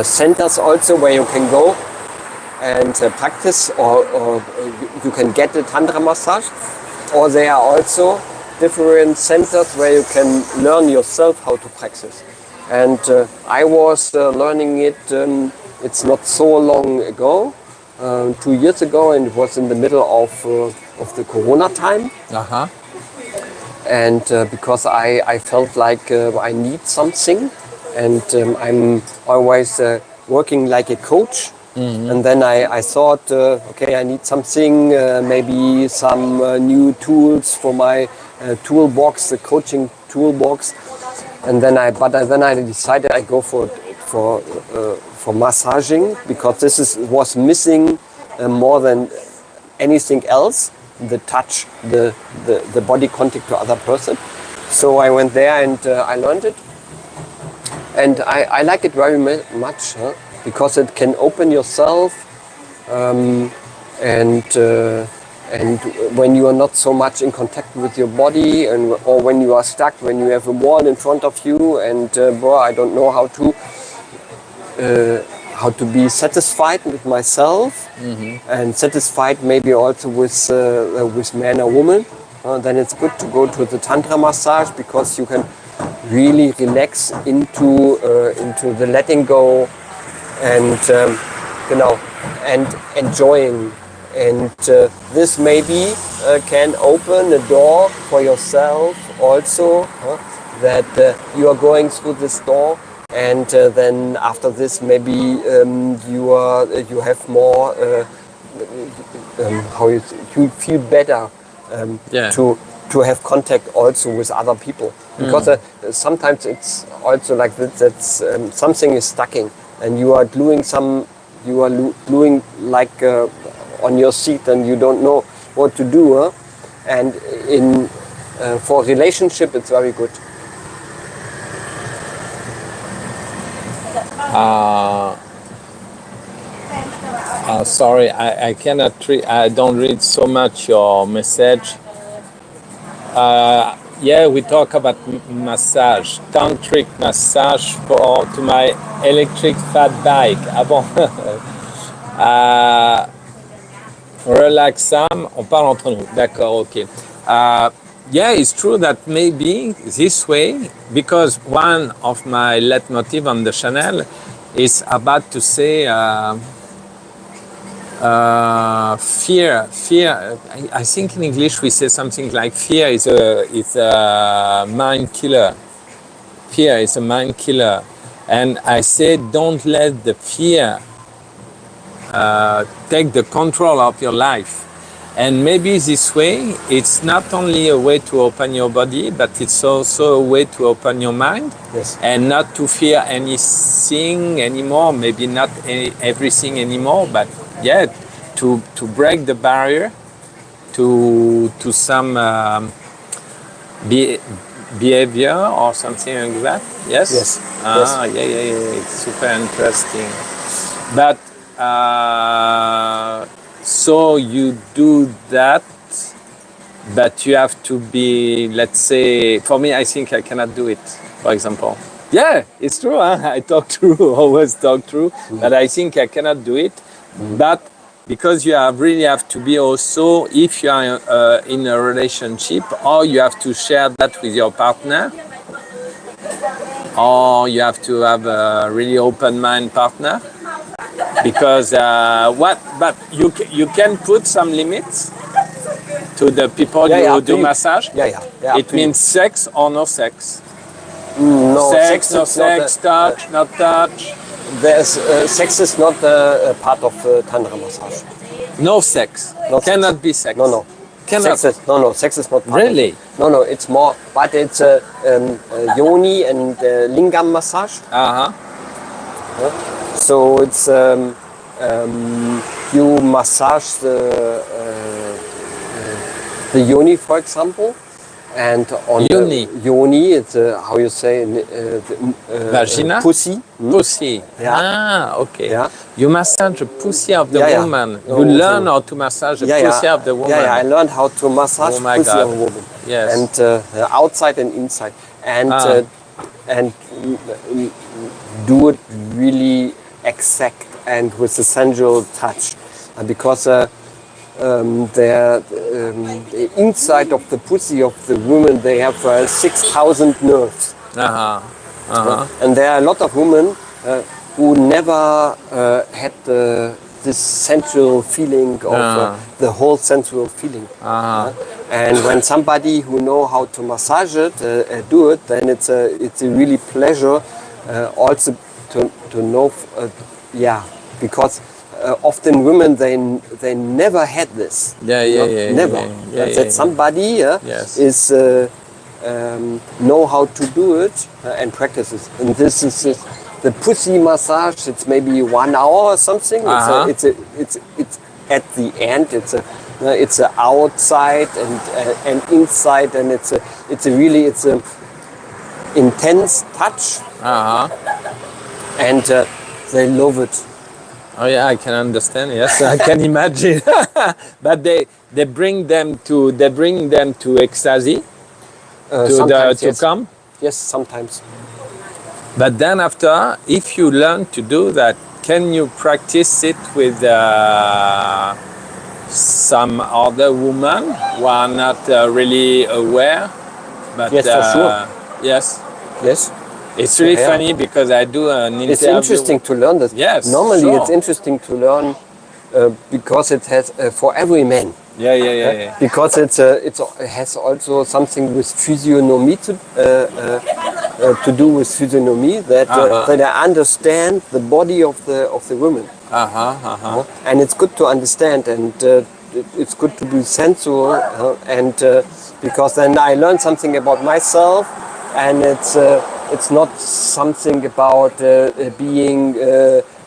centers also where you can go and practice, or you can get a tantra massage. Or there are also different centers where you can learn yourself how to practice. And I was learning it, it's not so long ago, 2 years ago, and it was in the middle of the Corona time. And because I felt like I need something, and I'm always working like a coach. And then I thought, okay, I need something, maybe some new tools for my toolbox, the coaching toolbox. And then I decided I go for massaging, because this was missing more than anything else, the touch, the body contact to other person. So I went there and I learned it, and I like it very much, because it can open yourself, and when you are not so much in contact with your body, or when you are stuck, when you have a wall in front of you, and I don't know how to be satisfied with myself, and satisfied maybe also with man or woman. Then it's good to go to the tantra massage, because you can really relax into the letting go, and and enjoying. And this maybe can open a door for yourself also, that you are going through this door, and then after this maybe you have more you feel better to have contact also with other people, because sometimes it's also like that's something is stucking, and you are gluing like on your seat, and you don't know what to do, and for relationship it's very good. Sorry, I cannot I don't read so much your message. Yeah, we talk about massage, tantric massage to my electric fat bike. Ah bon? Relax Sam, on parle entre nous. D'accord, ok. Yeah, it's true that maybe this way, because one of my leitmotiv on the channel is about to say fear. I think in English we say something like fear is a mind killer. Fear is a mind killer. And I say don't let the fear take the control of your life. And maybe this way, it's not only a way to open your body, but it's also a way to open your mind. Yes. And not to fear anything anymore, maybe not everything anymore, but yeah, to break the barrier to some behavior or something like that. Yes? Yes. Yeah, it's super interesting. But so you do that, but you have to be, let's say, for me, I think I cannot do it, for example. Yeah, it's true, huh? I talk true, always talk true, but I think I cannot do it. But because you really have to be also, if you are in a relationship, or you have to share that with your partner, or you have to have a really open mind partner. Because but you can put some limits to the people you do massage. Yeah. It means sex or no sex. No, sex, no sex, touch, not touch. There's sex is not a part of tantra massage. No sex. No cannot sex. be sex. No. Cannot. Sex is not part Really? of it. No, it's more, but it's yoni and lingam massage. So it's you massage the yoni, for example, and on Yoni. the yoni, it's how you say Vagina? pussy. Pussy. Yeah. Ah, okay. Yeah. You massage the pussy of the Yeah, yeah. woman. Oh, You learn so- how to massage the Yeah, pussy yeah. of the woman. Yeah, yeah. I learned how to massage Oh my pussy God. of a woman. Yes. And outside and inside, and Ah. and do it really exact and with a sensual touch, because the inside of the pussy of the woman, they have 6,000 nerves. Uh-huh. Uh-huh. And there are a lot of women who never had this sensual feeling of the whole sensual feeling. And when somebody who know how to massage it, do it, then it's a really pleasure also to know, because often women they never had this. Yeah, you yeah, know? yeah, Never. yeah, yeah, that yeah. somebody Yes. is know how to do it and practice it. And this is the pussy massage. It's maybe 1 hour or something. Uh-huh. It's at the end. It's a outside and inside, and it's a really intense touch, Uh-huh. and they love it. Oh yeah, I can understand. Yes, I can imagine. But they bring them to ecstasy Sometimes, to yes. come. Yes, sometimes. But then after, if you learn to do that, can you practice it with some other woman who are not really aware? But Yes, for sure. Yes. Yes. It's really Yeah. funny because I do an interview. It's interesting to learn this. Yes, Normally, sure. it's interesting to learn because it has for every man. Yeah. Because it has also something with physiognomy to do with physiognomy that that I understand the body of the women. And it's good to understand, and it's good to be sensual, and because then I learn something about myself, and it's not something about being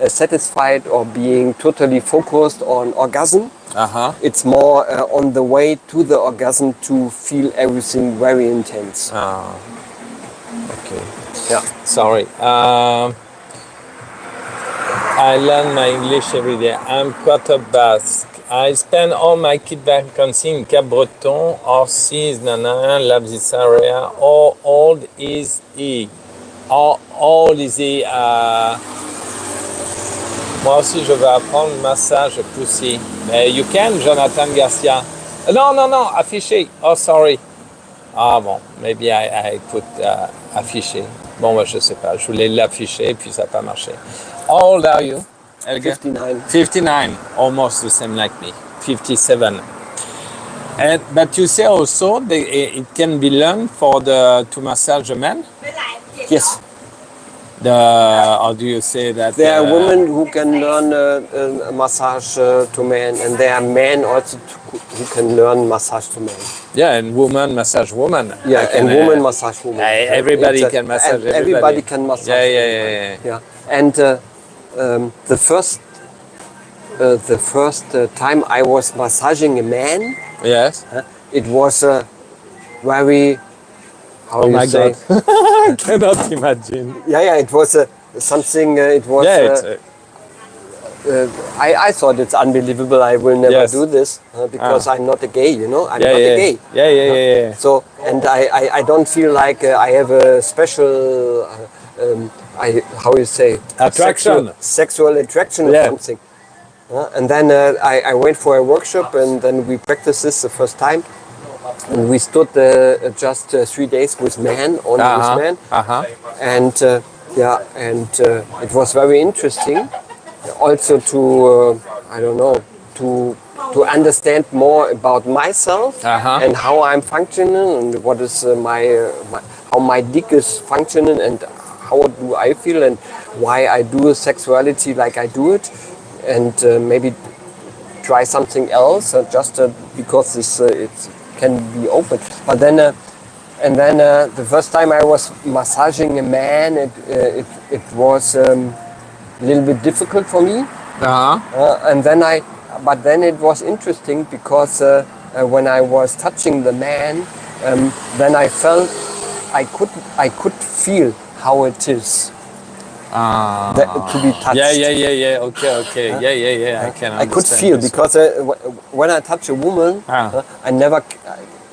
satisfied or being totally focused on orgasm. It's more on the way to the orgasm to feel everything very intense. Okay. Yeah. Sorry. I learn my English every day. I'm quarter Basque. I spend all my kid vacancy in Cap Breton, Orsis, Nana, love this area. How old is he? How old is he? Moi aussi, je vais apprendre massage pussy. Mais you can, Jonathan Garcia. Non, affiché. Oh, sorry. Ah bon, maybe I put affiché. Bon, bah, je sais pas. Je voulais l'afficher, puis ça n'a pas marché. How old are you, Helge? 59. 59, almost the same like me. 57. But you say also it can be learned to massage a man? Yes. Or do you say that There are women who can learn a massage to men, and there are men also who can learn massage to men. Yeah, and woman massage woman. Yeah, and woman massage woman. Everybody can massage everybody. Everybody can massage. Yeah. And the first time I was massaging a man, Yes. it was very. How Oh you my say? God. I cannot imagine. Yeah. It was something. It was. I thought it's unbelievable. I will never do this because I'm not a gay. I'm not a gay. Yeah. So, and I don't feel like I have a special. How you say? Attraction. Sexual attraction or something. And then I went for a workshop, and then we practiced this the first time. And we stood just 3 days with men, only with men. And it was very interesting. Also to to understand more about myself and how I'm functioning, and what is how my dick is functioning, and how do I feel, and why I do sexuality like I do it, and maybe try something else just because this it can be open. But then the first time I was massaging a man, it was a little bit difficult for me. But then it was interesting because when I was touching the man, then I felt I could feel how it is to be touched. Yeah. Okay. Yeah. I can understand. I could feel this. because when I touch a woman, I never.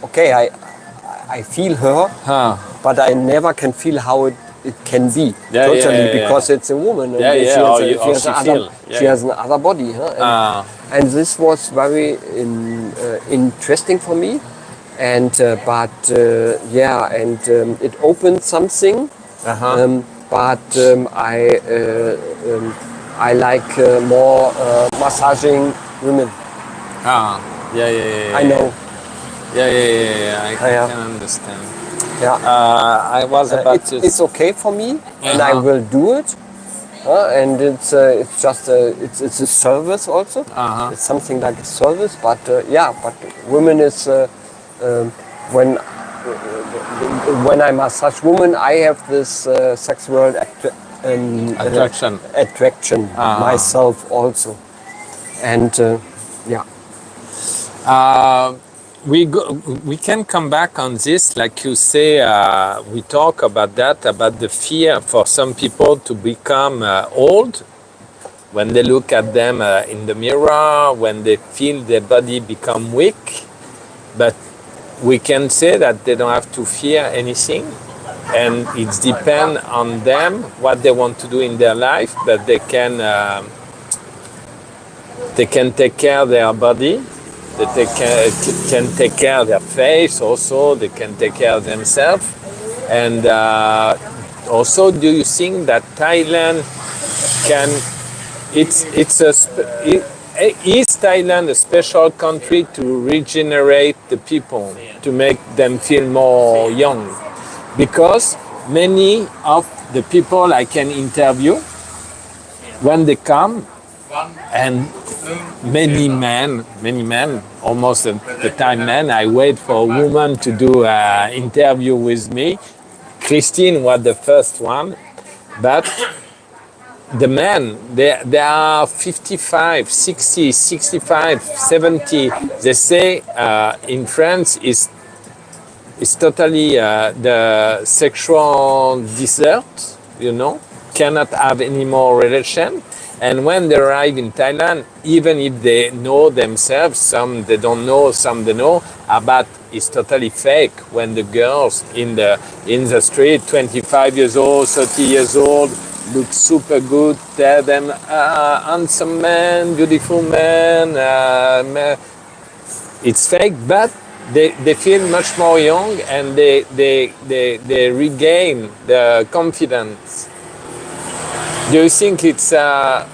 Okay, I feel her, but I never can feel how it can be totally because it's a woman and she has another body, and this was very interesting for me, and it opened something, but I like more massaging women. Yeah. I know. Yeah. I can understand. Yeah. I was about to. It's okay for me, and I will do it. And it's just it's a service also. It's something like a service, but but women is when I massage women, I have this sexual attraction myself also, and we can come back on this, like you say. We talk about that, about the fear for some people to become old when they look at them in the mirror, when they feel their body become weak. But we can say that they don't have to fear anything, and it depends on them what they want to do in their life. But they can take care of their body. That they can take care of their face also, they can take care of themselves. And also, do you think that Thailand is Thailand a special country to regenerate the people, to make them feel more young? Because many of the people I can interview, when they come, and many men, almost the time men, I wait for a woman to do an interview with me. Christine was the first one, but the men, they are 55, 60, 65, 70. They say in France it's totally the sexual desert, cannot have any more relation. And when they arrive in Thailand, even if they know themselves, some they don't know, some they know, but it's totally fake when the girls in the street, 25 years old, 30 years old, look super good, tell them, handsome man, beautiful man, it's fake, but they feel much more young and they regain the confidence. Do you think it's like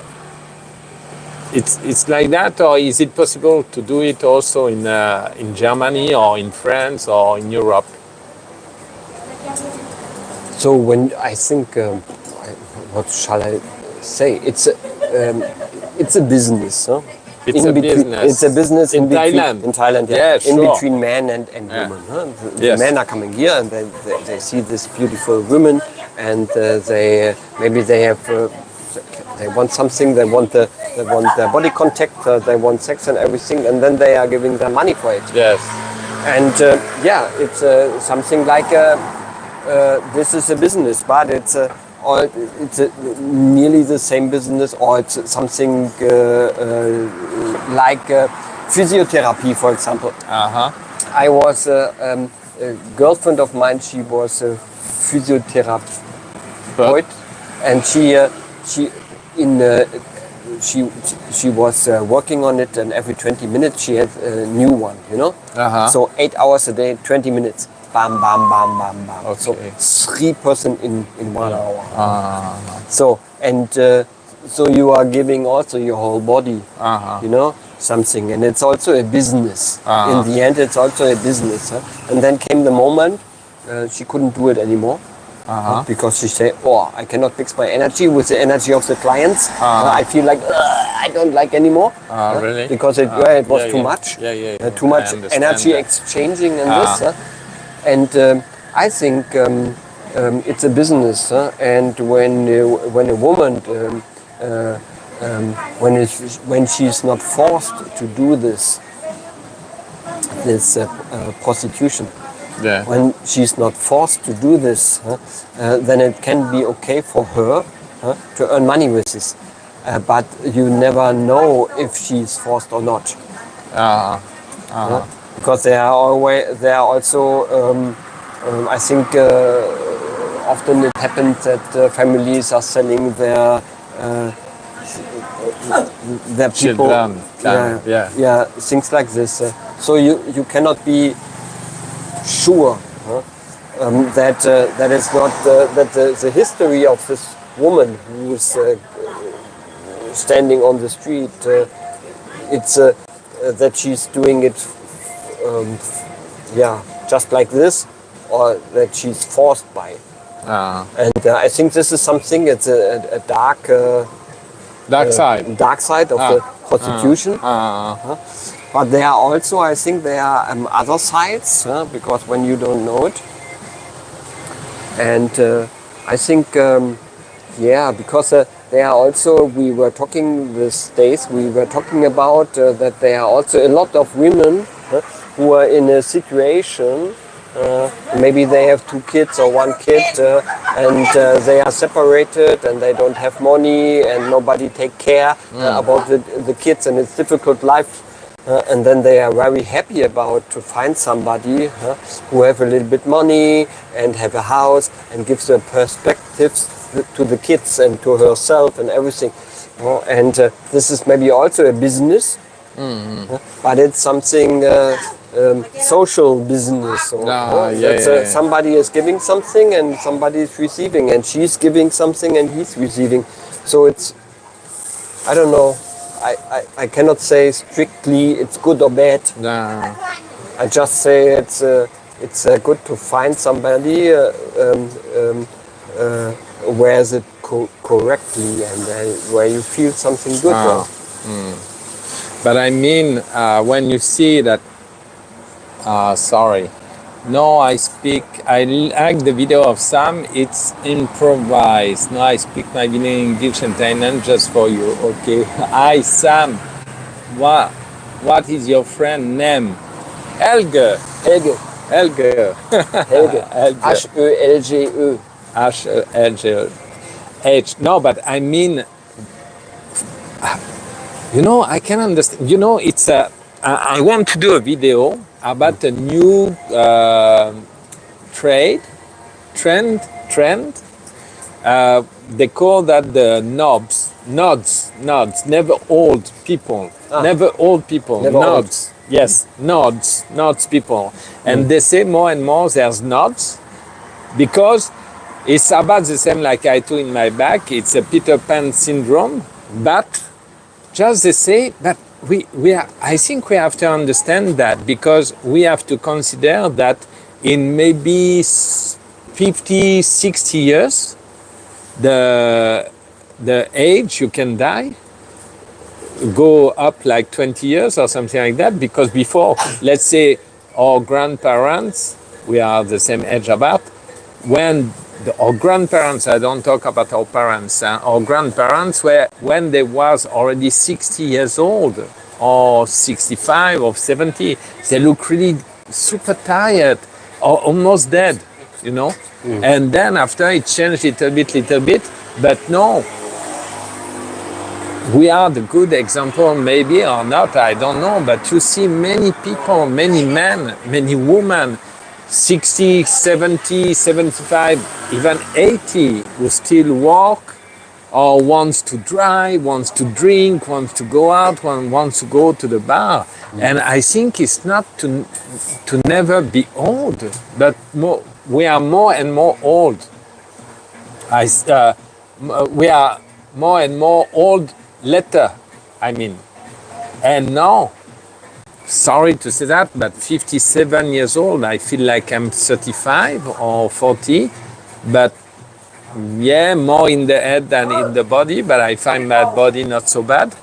that, or is it possible to do it also in Germany or in France or in Europe? So when I think, what shall I say? It's a business, huh? It's a business. It's a business in Thailand. In Thailand, yeah, in sure. between men and women. Huh? The men are coming here and they see this beautiful women, and they want something. They want their body contact. They want sex and everything, and then they are giving their money for it. Yes. And it's something like this is a business, but it's nearly the same business, or it's something like physiotherapy, for example. I was a girlfriend of mine. She was a physiotherapist, and she was working on it, and every 20 minutes she had a new one. So 8 hours a day, 20 minutes. Bam, bam, bam, bam, bam. Okay. So 3 person in 1 hour. So so you are giving also your whole body, something, and it's also a business. In the end, it's also a business. Huh? And then came the moment she couldn't do it anymore. Because she said, I cannot mix my energy with the energy of the clients. I feel like I don't like anymore. Really? Because it was too much. Too much energy exchanging and this. And I think it's a business. And when a woman, when she's not forced to do this prostitution, Yeah. When she's not forced to do this, then it can be okay for her to earn money with this. But you never know if she's forced or not. Because there are also I think often it happens that families are selling their people, Children, yeah. things like this. So you cannot be sure that is not that the history of this woman who's standing on the street. It's that she's doing it, just like this, or that she's forced by. And I think this is something. It's a dark side of the prostitution. But there are also, I think, there are other sides, because when you don't know it, and I think, because there are also, we were talking these days, we were talking about that there are also a lot of women who are in a situation, maybe they have 2 kids or 1 kid, and they are separated and they don't have money and nobody take care about the kids, and it's difficult life. And then they are very happy about to find somebody who have a little bit money and have a house and gives them perspectives to the kids and to herself and everything. And this is maybe also a business, but it's something social business. Somebody is giving something and somebody is receiving, and she's giving something and he's receiving. So it's, I don't know. I cannot say strictly it's good or bad. No. I just say it's good to find somebody wears it correctly and where you feel something good. But I mean, when you see that, sorry. No, I like the video of Sam, it's improvised. No, I speak my video in English and Thailand just for you, okay? Hi, Sam. What is your friend name? HELGE. HELGE. HELGE. HELGE. HELGE. HELGE. No, but I mean, I can understand. It's I want to do a video about a new trend. They call that the nods, never old people, nods. Yes, nods people. And they say more and more there's nods, because it's about the same like I do in my back. It's a Peter Pan syndrome, but just they say that I think we have to understand that, because we have to consider that in maybe 50, 60 years, the age you can die go up like 20 years or something like that, because before, let's say our grandparents, we are the same age about, when our grandparents, I don't talk about our parents, our grandparents were, when they was already 60 years old, or 65 or 70, they look really super tired or almost dead, And then after it changed little bit, but no, we are the good example, maybe or not, I don't know, but you see many people, many men, many women, 60, 70, 75, even 80, who still walk, or wants to drive, wants to drink, wants to go out, wants to go to the bar. And I think it's not to never be old, but we are more and more old. We are more and more old later, And now, sorry to say that, but 57 years old, I feel like I'm 35 or 40, but more in the head than in the body, but I find my body not so bad.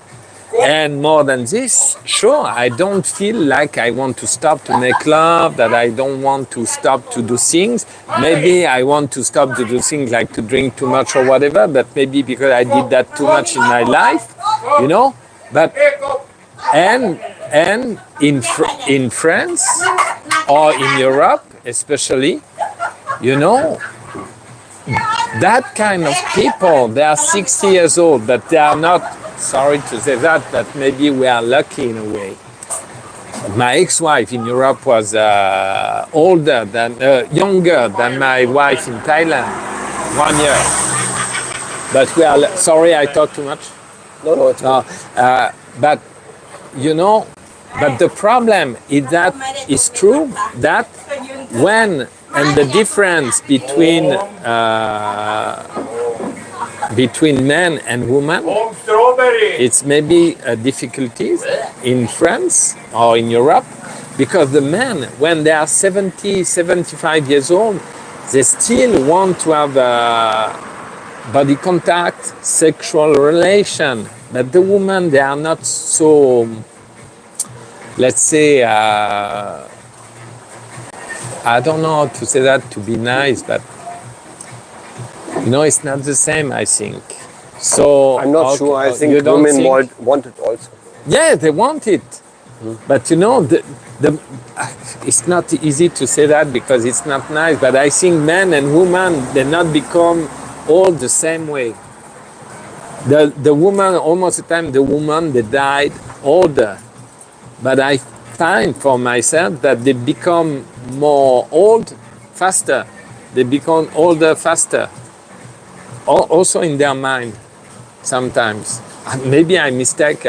And more than this, sure, I don't feel like I want to stop to make love, that I don't want to stop to do things. Maybe I want to stop to do things like to drink too much or whatever, but maybe because I did that too much in my life, But and in France or in Europe, especially, you know, that kind of people, they are 60 years old, but they are not, sorry to say that, but maybe we are lucky in a way. My ex-wife in Europe was younger than my wife in Thailand, 1 year. But we are, sorry, I talk too much? No, it's No, but you know, but the problem is that it's true that when, and the difference between men and women, it's maybe difficulties in France or in Europe, because the men, when they are 70, 75 years old, they still want to have body contact, sexual relation. But the women, they are not so, let's say, I don't know how to say that to be nice, but you know, it's not the same, I think. So I'm not sure. I think women want it also. Yeah, they want it. But you know, it's not easy to say that because it's not nice. But I think men and women, they not become all the same way. The woman, almost the time, the woman, they died older. But I find for myself that they become more old faster. They become older faster. Also in their mind, sometimes. Maybe I mistake.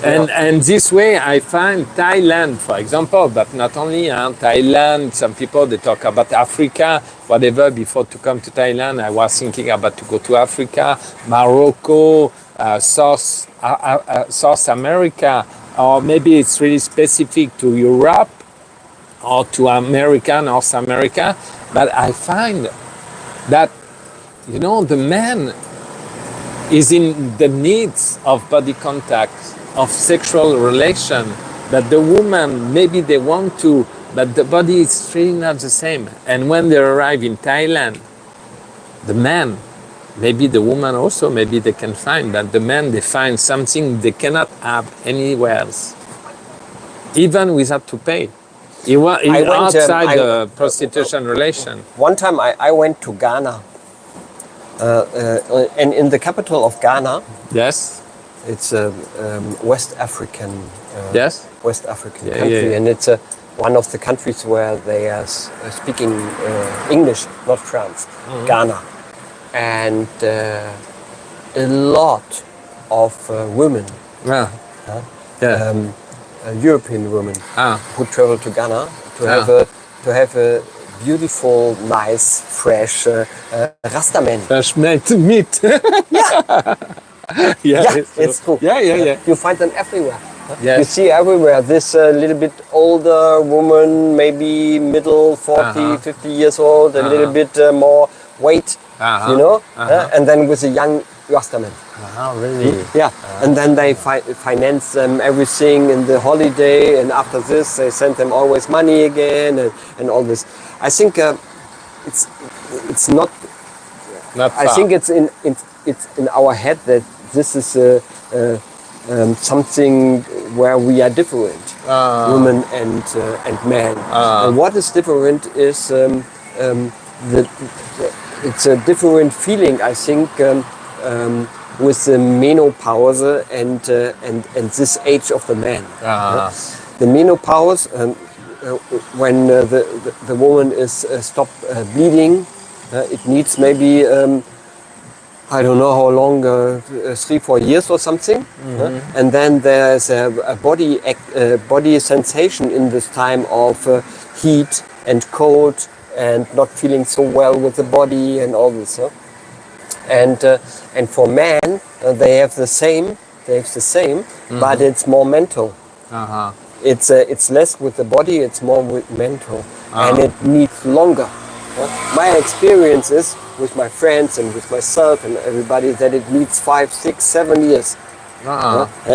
And this way I find Thailand, for example, but not only Thailand, some people, they talk about Africa, whatever. Before to come to Thailand, I was thinking about to go to Africa, Morocco, South America, or maybe it's really specific to Europe or to America, North America. But I find that, you know, the man is in the needs of body contact, of sexual relation, but the woman, maybe they want to, but the body is really not the same. And when they arrive in Thailand, the man, maybe the woman also, maybe they can find, but the man, they find something they cannot have anywhere else, even without to pay. Outside the prostitution relation. One time I went to Ghana, and in the capital of Ghana, Yes. it's a West African Yes. country, and it's one of the countries where they are speaking English, not France, Ghana, and a lot of women, European women, who travel to Ghana to have a beautiful, nice, fresh Rasta man. Fresh meat. Yeah, it's true. Yeah. You find them everywhere. Yes. You see everywhere this little bit older woman, maybe middle 40, 50 years old, a little bit more weight, you know, and then with a young Rastaman. Really? Yeah, and then they finance them everything in the holiday, and after this they send them always money again, and all this. I think it's not. Not far. I think it's in our head that this is something where we are different, women and men. And what is different is it's a different feeling, I think, with the menopause and this age of the man. The menopause, when the woman is stopped bleeding, it needs maybe I don't know how long, 3-4 years or something, and then there's a body sensation in this time of heat and cold and not feeling so well with the body and all this. And for men, they have the same, but it's more mental. It's less with the body, it's more with mental, and it needs longer. My experience is with my friends and with myself and everybody that it needs 5, 6, 7 years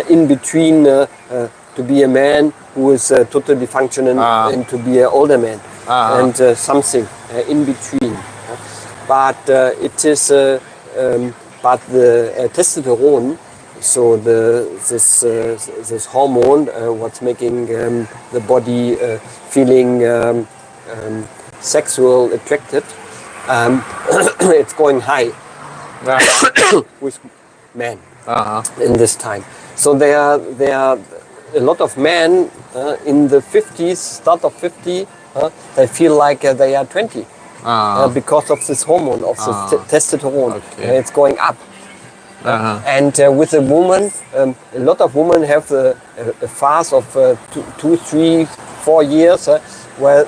in between to be a man who is totally functioning and to be an older man and something in between. But it is but the testosterone so this hormone, what's making the body feeling sexual attracted, it's going high with men in this time. So there are a lot of men in the 50s, start of 50, they feel like they are 20 because of this hormone, of the testosterone. Okay. It's going up. And with a woman, a lot of women have a fast of 2, 3, 4 years where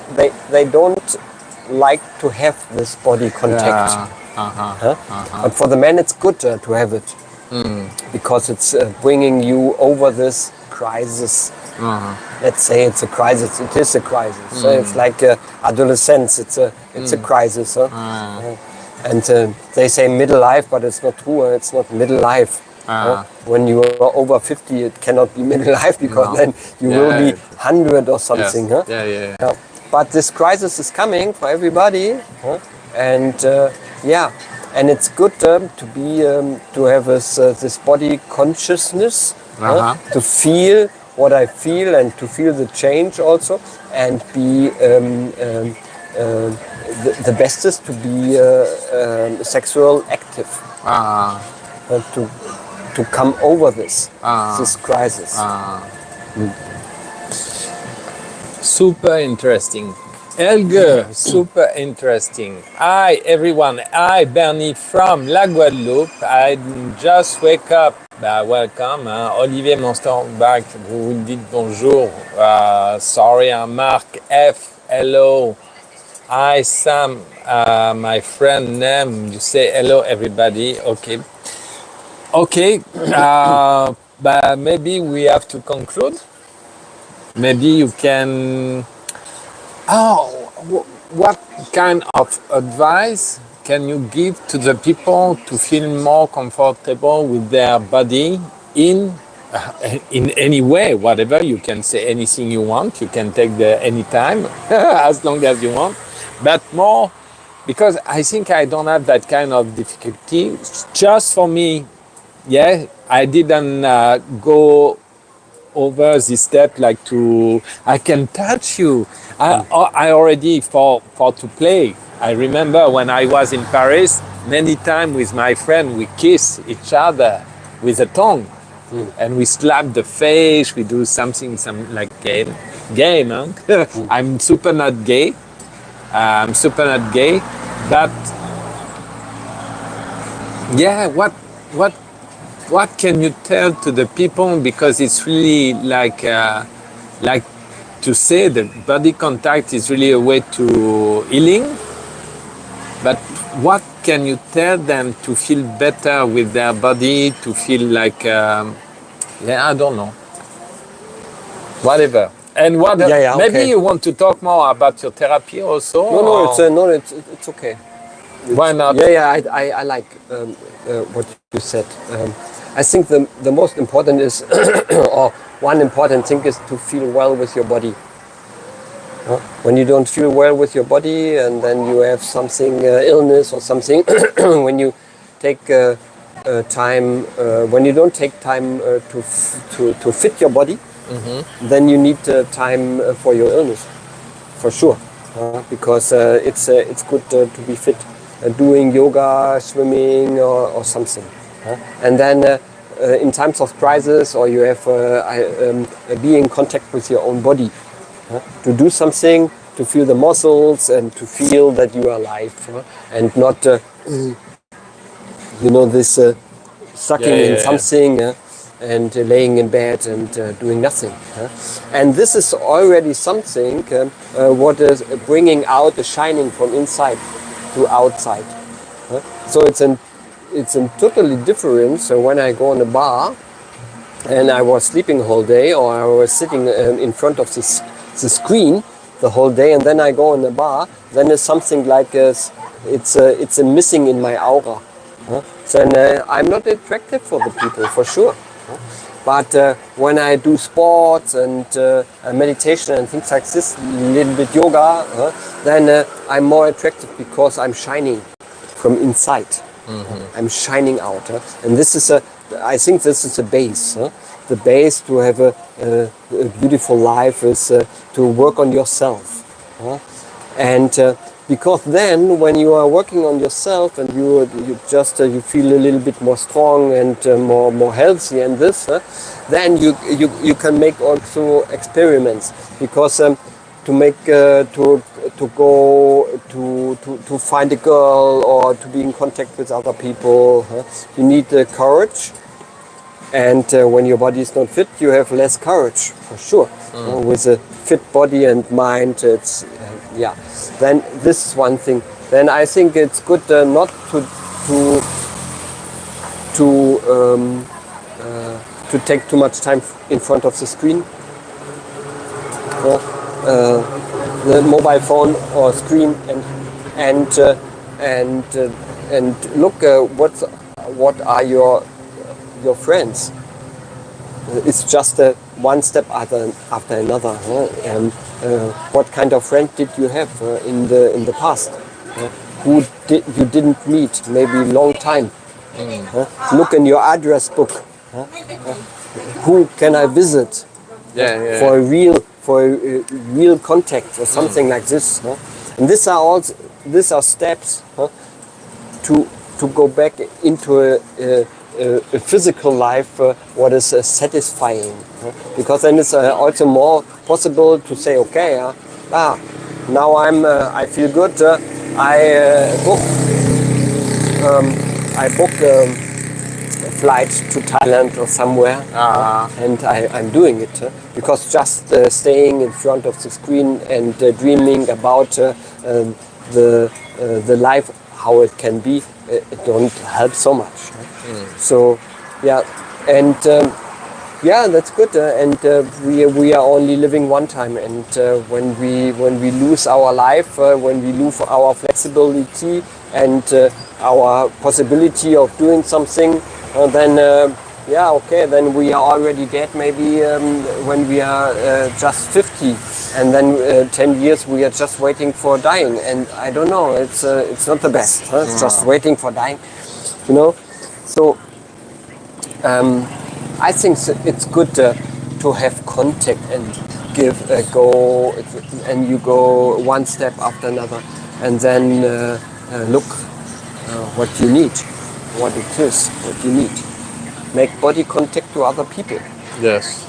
they don't like to have this body contact. But for the men, it's good to have it because it's bringing you over this crisis. Let's say it's a crisis. It is a crisis. So it's like adolescence. It's a crisis. And they say middle life, but it's not true. It's not middle life. When you are over 50, it cannot be middle life because then you will be 100 or something. Yes. But this crisis is coming for everybody, and and it's good to be to have this body consciousness, to feel what I feel and to feel the change also, and be the best is to be sexual active, to come over this crisis. Super interesting. HELGE, super interesting. Hi everyone, hi Bernie from La Guadeloupe. I just wake up. Welcome. Olivier Monsterbach, vous dites bonjour. Sorry, Marc F, hello. Hi Sam, my friend name. You say hello everybody. Okay. But maybe we have to conclude. Maybe you can. What kind of advice can you give to the people to feel more comfortable with their body in any way? Whatever, you can say anything you want. You can take any time, as long as you want. But more, because I think I don't have that kind of difficulty. Just for me, I didn't go over this step like I can touch you. I already for to play. I remember when I was in Paris, many times with my friend we kiss each other with a tongue, and we slap the face. We do something like game. Huh? I'm super not gay, but what can you tell to the people, because it's really like to say that body contact is really a way to healing, but what can you tell them to feel better with their body, to feel like I don't know, whatever. And what maybe you want to talk more about your therapy also? No, it's okay. Why not? I like what you said. I think the most important is, or one important thing is to feel well with your body. When you don't feel well with your body, and then you have something, illness or something, when you take time, when you don't take time to fit your body, then you need time for your illness, for sure, because it's good to be fit, doing yoga, swimming, or something. And then in times of crisis, or you have be in contact with your own body, to do something, to feel the muscles and to feel that you are alive, and not this sucking in something and laying in bed and doing nothing. And this is already something what is bringing out the shining from inside to outside. So it's a totally different. So when I go on a bar and I was sleeping the whole day, or I was sitting in front of the screen the whole day, and then I go on a bar, then it's something like it's a missing in my aura. Then I'm not attractive for the people, for sure. But when I do sports and meditation and things like this, a little bit yoga, then I'm more attractive because I'm shining from inside. I'm shining out, and this is I think this is the base. Huh? The base to have a beautiful life is to work on yourself. Huh? And because then when you are working on yourself and you just you feel a little bit more strong and more healthy and this, then you can make also experiments, because to make to go to find a girl or to be in contact with other people, you need courage. And when your body is not fit, you have less courage, for sure. With a fit body and mind, it's yeah. Then this is one thing. Then I think it's good not to take too much time in front of the screen, the mobile phone or screen, and look what are your friends. It's just one step after another. What kind of friend did you have in the past? Who you didn't meet maybe long time? Look in your address book. Who can I visit? For a real contact or something like this. And these are steps to go back into a physical life, what is satisfying, because then it's also more possible to say, okay, now I feel good. I book a flight to Thailand or somewhere, and I'm doing it, because just staying in front of the screen and dreaming about the life how it can be, it don't help so much. So yeah, and that's good. And we are only living one time. And when we lose our life, when we lose our flexibility and our possibility of doing something, then then we are already dead. Maybe when we are just 50, and then 10 years we are just waiting for dying. And I don't know. It's not the best. It's just waiting for dying. So I think it's good to have contact and give a go, and you go one step after another, and then look what you need, what it is, what you need. Make body contact to other people. Yes.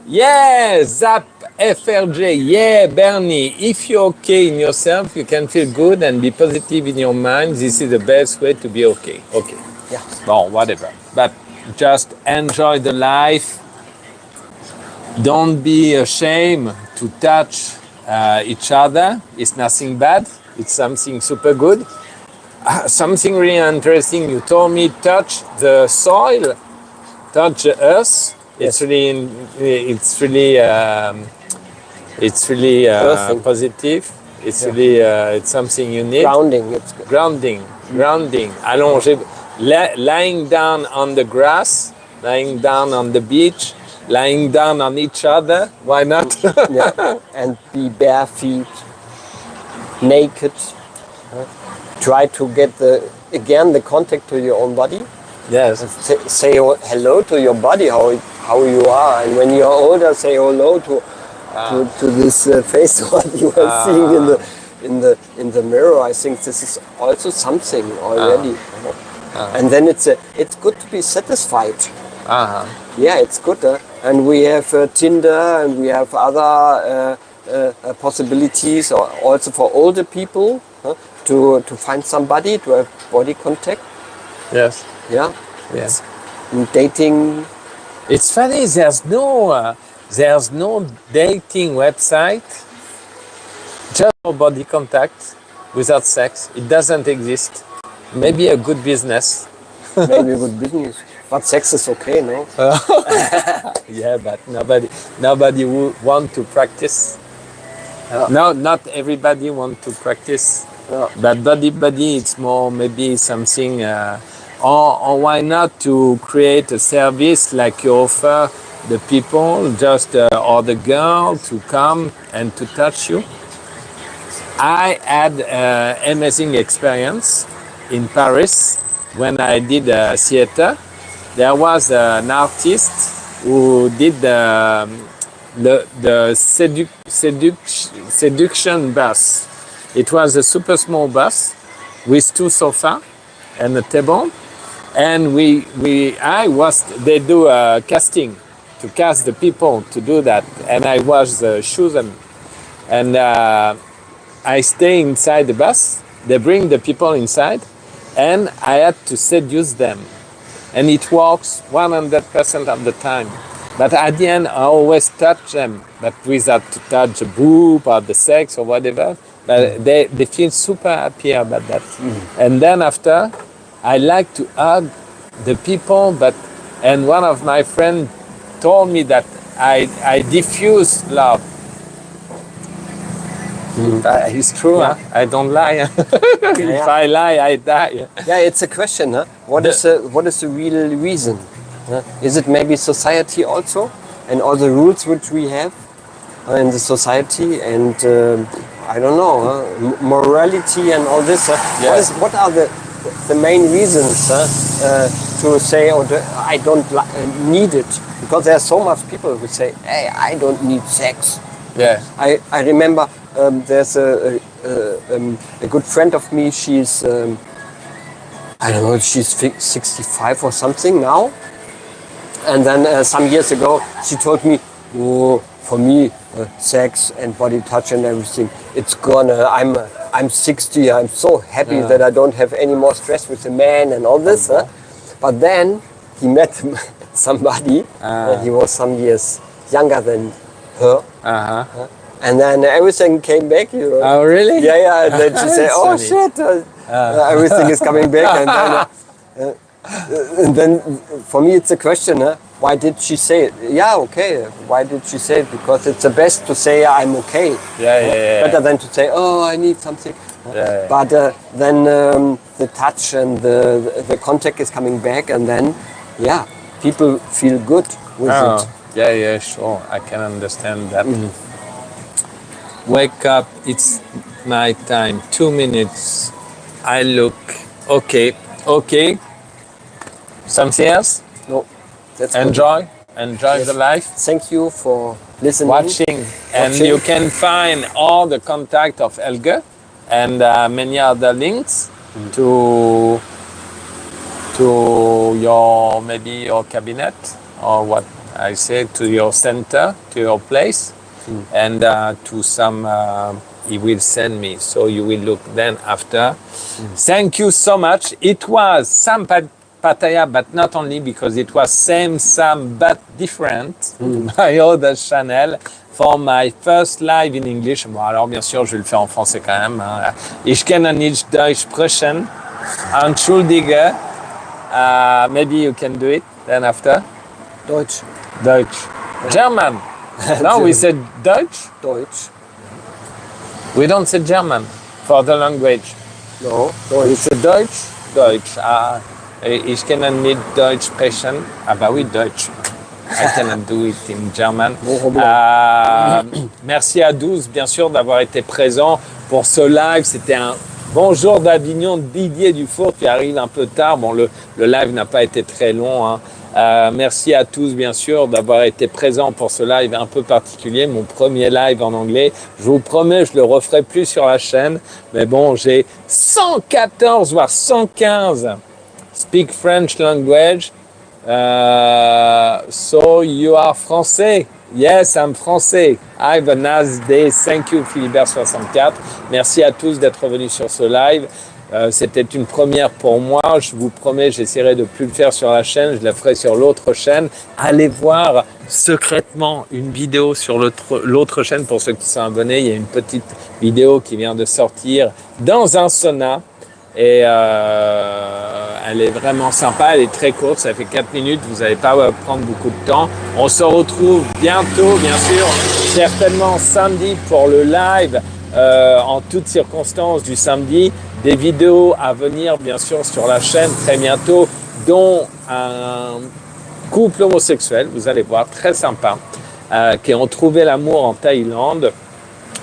Yes, Zap FRJ, yeah, Bernie, if you're okay in yourself, you can feel good and be positive in your mind. This is the best way to be okay. Okay. Yeah. Well, whatever. But just enjoy the life. Don't be ashamed to touch each other. It's nothing bad. It's something super good. Something really interesting. You told me touch the soil, touch the earth. It's really, positive. It's really, it's something you need. Grounding. It's good. Grounding. Allongé, lying down on the grass, lying down on the beach, lying down on each other. Why not? Yeah. And be bare feet, naked. Try to get the contact to your own body. Yes. Say hello to your body, how you are, and when you're older, say hello to this face what you are seeing in the mirror. I think this is also something already. And then it's good to be satisfied. Yeah, it's good. And we have Tinder, and we have other possibilities, or also for older people to find somebody to have body contact. Yes. Yeah. Yes. Dating. It's funny. There's no dating website just for body contact without sex. It doesn't exist. Maybe a good business. Maybe a good business. But sex is okay, no? Yeah, but nobody would want to practice. No, not everybody want to practice. But body, it's more maybe something, or why not to create a service like you offer the people, just or the girl to come and to touch you. I had an amazing experience in Paris when I did theater. There was an artist who did the seduction bus. It was a super small bus with 2 sofas and a table. And they do a casting to cast the people to do that. And I was chosen. And I stay inside the bus. They bring the people inside and I had to seduce them. And it works 100% of the time. But at the end, I always touch them, but without to touch the boob or the sex or whatever. But they feel super happy about that. And then after, I like to hug the people, and one of my friends told me that I diffuse love. It's true, huh? I don't lie. If I lie, I die. Yeah, it's a question. Huh? What is the real reason? Is it maybe society also, and all the rules which we have in the society, and I don't know, morality and all this? What are the main reasons to say, I don't need it? Because there are so much people who say, hey, I don't need sex. Yeah. I remember there's a good friend of me. She's I don't know, she's 65 or something now. And then some years ago, she told me, oh, for me, sex and body touch and everything, it's gone. I'm 60. I'm so happy that I don't have any more stress with a man and all this. But then he met somebody. He was some years younger than her. And then everything came back. You know. Oh, really? Yeah. And then she said, oh, shit. Everything is coming back. And then for me, it's a question. Why did she say it? Yeah, okay. Why did she say it? Because it's the best to say I'm okay. Better than to say, oh, I need something. But then the touch and the contact is coming back, and then, people feel good with it. Yeah, sure. I can understand that. Wake up, it's night time. 2 minutes. I look, okay. Something else? No. That's Enjoy the life. Thank you for listening. Watching. And you can find all the contact of HELGE and many other links to your cabinet, or what I say, to your center, to your place, and to some he will send me, so you will look then after. Thank you so much. It was Sam Pattaya, but not only, because it was same Sam but different, my other channel, for my first live in English. Bon, alors bien sûr, je vais le faire en français quand même. Ich kenne nicht Deutsch sprechen. Entschuldige. Maybe you can do it then after. Deutsch. German. No, we said Deutsch. We don't say German for the language. No, Deutsch. We say Deutsch. Ich kann nicht Deutsch sprechen. Bah oui, Deutsch. I cannot do it in German. Merci à 12, bien sûr, d'avoir été présents pour ce live. C'était un bonjour d'Avignon, Didier Dufour. Tu arrives un peu tard. Bon, le live n'a pas été très long. Merci à tous, bien sûr, d'avoir été présents pour ce live un peu particulier, mon premier live en anglais. Je vous promets, je le referai plus sur la chaîne. Mais bon, j'ai 114, voire 115 speak French language. So you are français? Yes, I'm français. Have a nice day. Thank you, Philibert64. Merci à tous d'être venus sur ce live. C'était une première pour moi. Je vous promets, j'essaierai de plus le faire sur la chaîne. Je la ferai sur l'autre chaîne. Allez voir secrètement une vidéo sur l'autre chaîne pour ceux qui sont abonnés. Il y a une petite vidéo qui vient de sortir dans un sauna. Et elle est vraiment sympa, elle est très courte, ça fait 4 minutes, vous n'allez pas prendre beaucoup de temps. On se retrouve bientôt, bien sûr, certainement samedi pour le live, en toutes circonstances du samedi. Des vidéos à venir, bien sûr, sur la chaîne très bientôt, dont un couple homosexuel, vous allez voir, très sympa, qui ont trouvé l'amour en Thaïlande,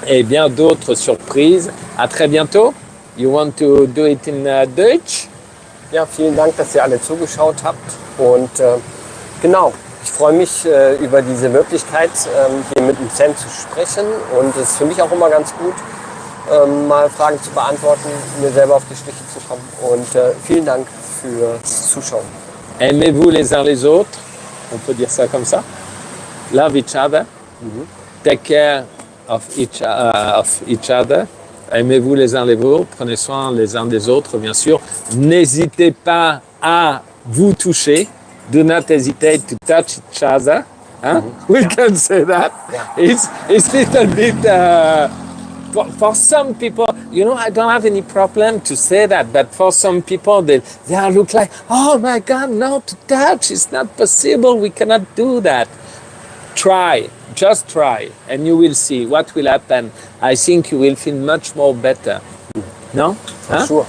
et bien d'autres surprises. À très bientôt. You want to do it in Deutsch? Ja, vielen Dank, dass ihr alle zugeschaut habt. Und genau, ich freue mich über diese Möglichkeit, hier mit dem Sam zu sprechen. Und es ist für mich auch immer ganz gut, mal Fragen zu beantworten, mir selber auf die Schliche zu kommen. Und vielen Dank fürs Zuschauen. Aimez-vous les uns les autres, on peut dire ça comme ça. Love each other. Take care of each other. Aimez-vous les uns les autres, prenez soin les uns des autres, bien sûr. N'hésitez pas à vous toucher. Do not hesitate to touch each other. Huh? We can say that. Yeah. It's little bit, for some people, you know, I don't have any problem to say that, but for some people, they look like, oh my God, no, to touch, it's not possible, we cannot do that. Try, just try, and you will see what will happen. I think you will feel much more better. No? For sure.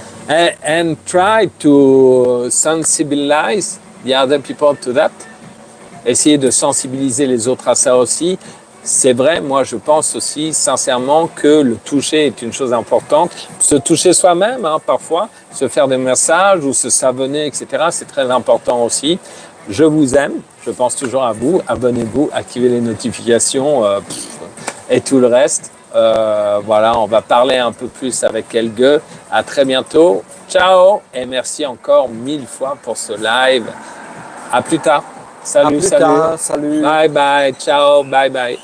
And try to sensibilize the other people to that. Essayer de sensibiliser les autres à ça aussi. C'est vrai, moi je pense aussi sincèrement que le toucher est une chose importante. Se toucher soi-même, hein, parfois, se faire des massages ou se savonner, etc. C'est très important aussi. Je vous aime, je pense toujours à vous. Abonnez-vous, activez les notifications et tout le reste. Voilà, on va parler un peu plus avec HELGE. À très bientôt. Ciao et merci encore 1000 fois pour ce live. À plus tard. Salut, À plus tard, salut. Bye bye. Ciao, bye bye.